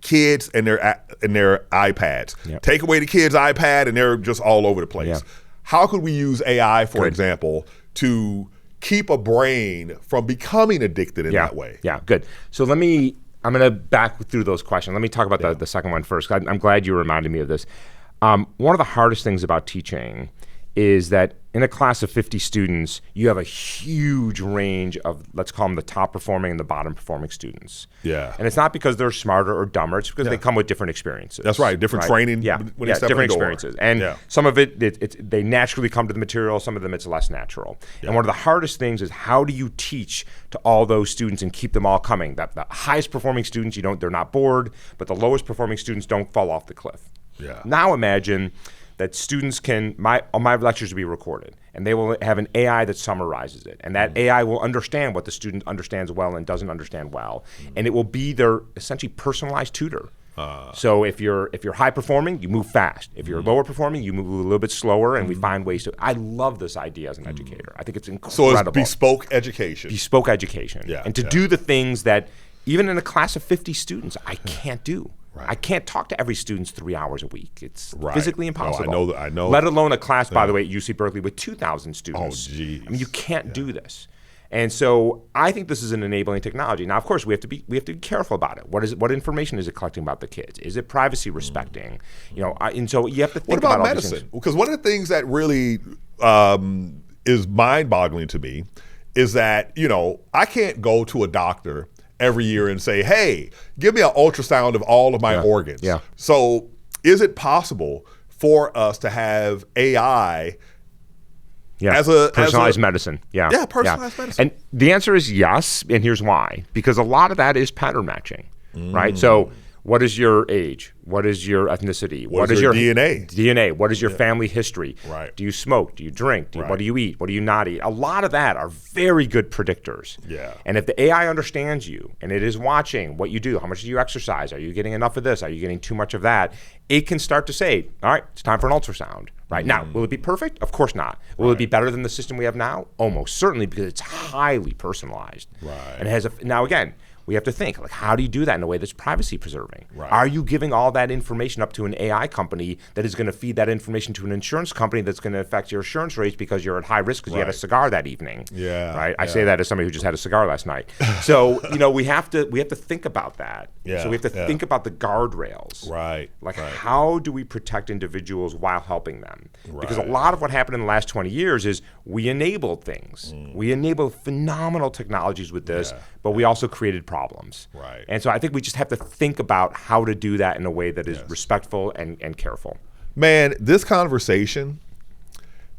S2: Kids and their iPads. Yep. Take away the kids' iPad and they're just all over the place. Yep. How could we use AI, for example, to keep a brain from becoming addicted in that way?
S1: Yeah, good. So I'm going to back through those questions. Let me talk about the second one first. I'm glad you reminded me of this. One of the hardest things about teaching is that in a class of 50 students, you have a huge range of, let's call them the top performing and the bottom performing students. Yeah. And it's not because they're smarter or dumber, it's because they come with different experiences.
S2: Different training.
S1: When they step different experiences. And some of they naturally come to the material, some of them it's less natural. Yeah. And one of the hardest things is how do you teach to all those students and keep them all coming? That the highest performing students, they're not bored, but the lowest performing students don't fall off the cliff. Yeah. Now imagine that students all my lectures will be recorded, and they will have an AI that summarizes it, and that AI will understand what the student understands well and doesn't understand well, and it will be their essentially personalized tutor. So if you're high performing, you move fast. If you're lower performing, you move a little bit slower, and we find ways to. I love this idea as an educator. I think it's incredible.
S2: So it's bespoke education.
S1: Bespoke education, and to do the things that even in a class of 50 students, I can't do. Right. I can't talk to every student 3 hours a week. It's physically impossible.
S2: No, I know.
S1: Let alone a class, by the way, at UC Berkeley with 2,000 students.
S2: Oh, geez.
S1: I mean, you can't do this. And so I think this is an enabling technology. Now, of course, we have to be careful about it. What information is it collecting about the kids? Is it privacy respecting? And so you have to think about all
S2: medicine?
S1: These things.
S2: Because one of the things that really is mind-boggling to me is that I can't go to a doctor every year and say, hey, give me an ultrasound of all of my organs. Yeah. So is it possible for us to have AI as
S1: personalized medicine? Yeah,
S2: personalized medicine.
S1: And the answer is yes, and here's why. Because a lot of that is pattern matching, right? So what is your age? What is your ethnicity?
S2: What is your
S1: DNA? What is your family history?
S2: Right.
S1: Do you smoke? Do you drink? What do you eat? What do you not eat? A lot of that are very good predictors.
S2: Yeah.
S1: And if the AI understands you and it is watching what you do, how much do you exercise? Are you getting enough of this? Are you getting too much of that? It can start to say, all right, it's time for an ultrasound. Right. Now, will it be perfect? Of course not. Will it be better than the system we have now? Almost certainly, because it's highly personalized.
S2: Right.
S1: And it has now again, we have to think, how do you do that in a way that's privacy preserving?
S2: Right.
S1: Are you giving all that information up to an AI company that is going to feed that information to an insurance company that's going to affect your insurance rates because you're at high risk because you had a cigar that evening?
S2: Yeah.
S1: Right. I say that as somebody who just had a cigar last night. So we have to think about that.
S2: Yeah.
S1: So we have to think about the guardrails.
S2: Right.
S1: How do we protect individuals while helping them? Right. Because a lot of what happened in the last 20 years is we enabled things. We enabled phenomenal technologies with this, but we also created problems.
S2: Right.
S1: And so I think we just have to think about how to do that in a way that is respectful and careful.
S2: Man, this conversation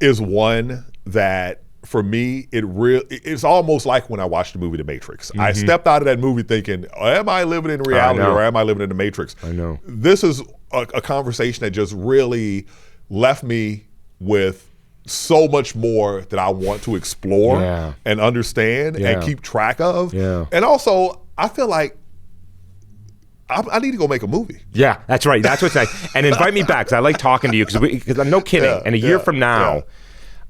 S2: is one that, for me, it's almost like when I watched the movie The Matrix. I stepped out of that movie thinking, am I living in reality or am I living in the Matrix?
S1: I know.
S2: This is a conversation that just really left me with so much more that I want to explore and understand and keep track of.
S1: Yeah.
S2: And also, I feel like I need to go make a movie.
S1: Yeah, that's right. That's what's nice. And invite me back because I like talking to you because I'm no kidding. And a year from now,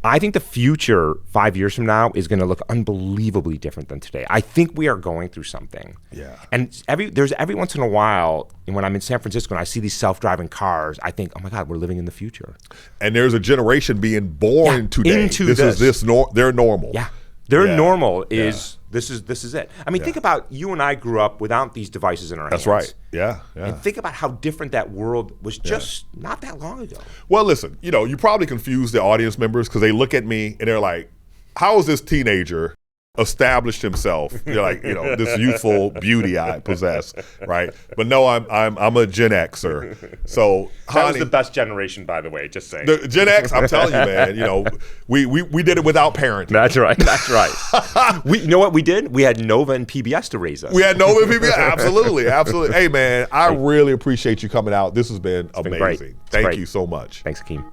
S1: I think the future 5 years from now is going to look unbelievably different than today. I think we are going through something.
S2: Yeah.
S1: And every once in a while, when I'm in San Francisco and I see these self-driving cars, I think, oh my God, we're living in the future.
S2: And there's a generation being born today.
S1: Into
S2: their normal.
S1: Yeah. Their normal is This is it. I mean, think about you and I grew up without these devices in our hands.
S2: That's right. Yeah.
S1: And think about how different that world was just not that long ago.
S2: Well, listen, you probably confuse the audience members because they look at me and they're like, how is this teenager established himself? You're like, this youthful beauty I possess, right? But no, I'm a Gen Xer. So
S1: that was the best generation, by the way. Just saying.
S2: The Gen X, I'm telling you, man. We did it without parenting.
S1: That's right. That's right. You know what we did? We had Nova and PBS to raise us.
S2: We had Nova and PBS. Absolutely, absolutely. Hey, man, I really appreciate you coming out. This has been amazing.
S1: Great.
S2: Thank you so much.
S1: Thanks, Hakeem.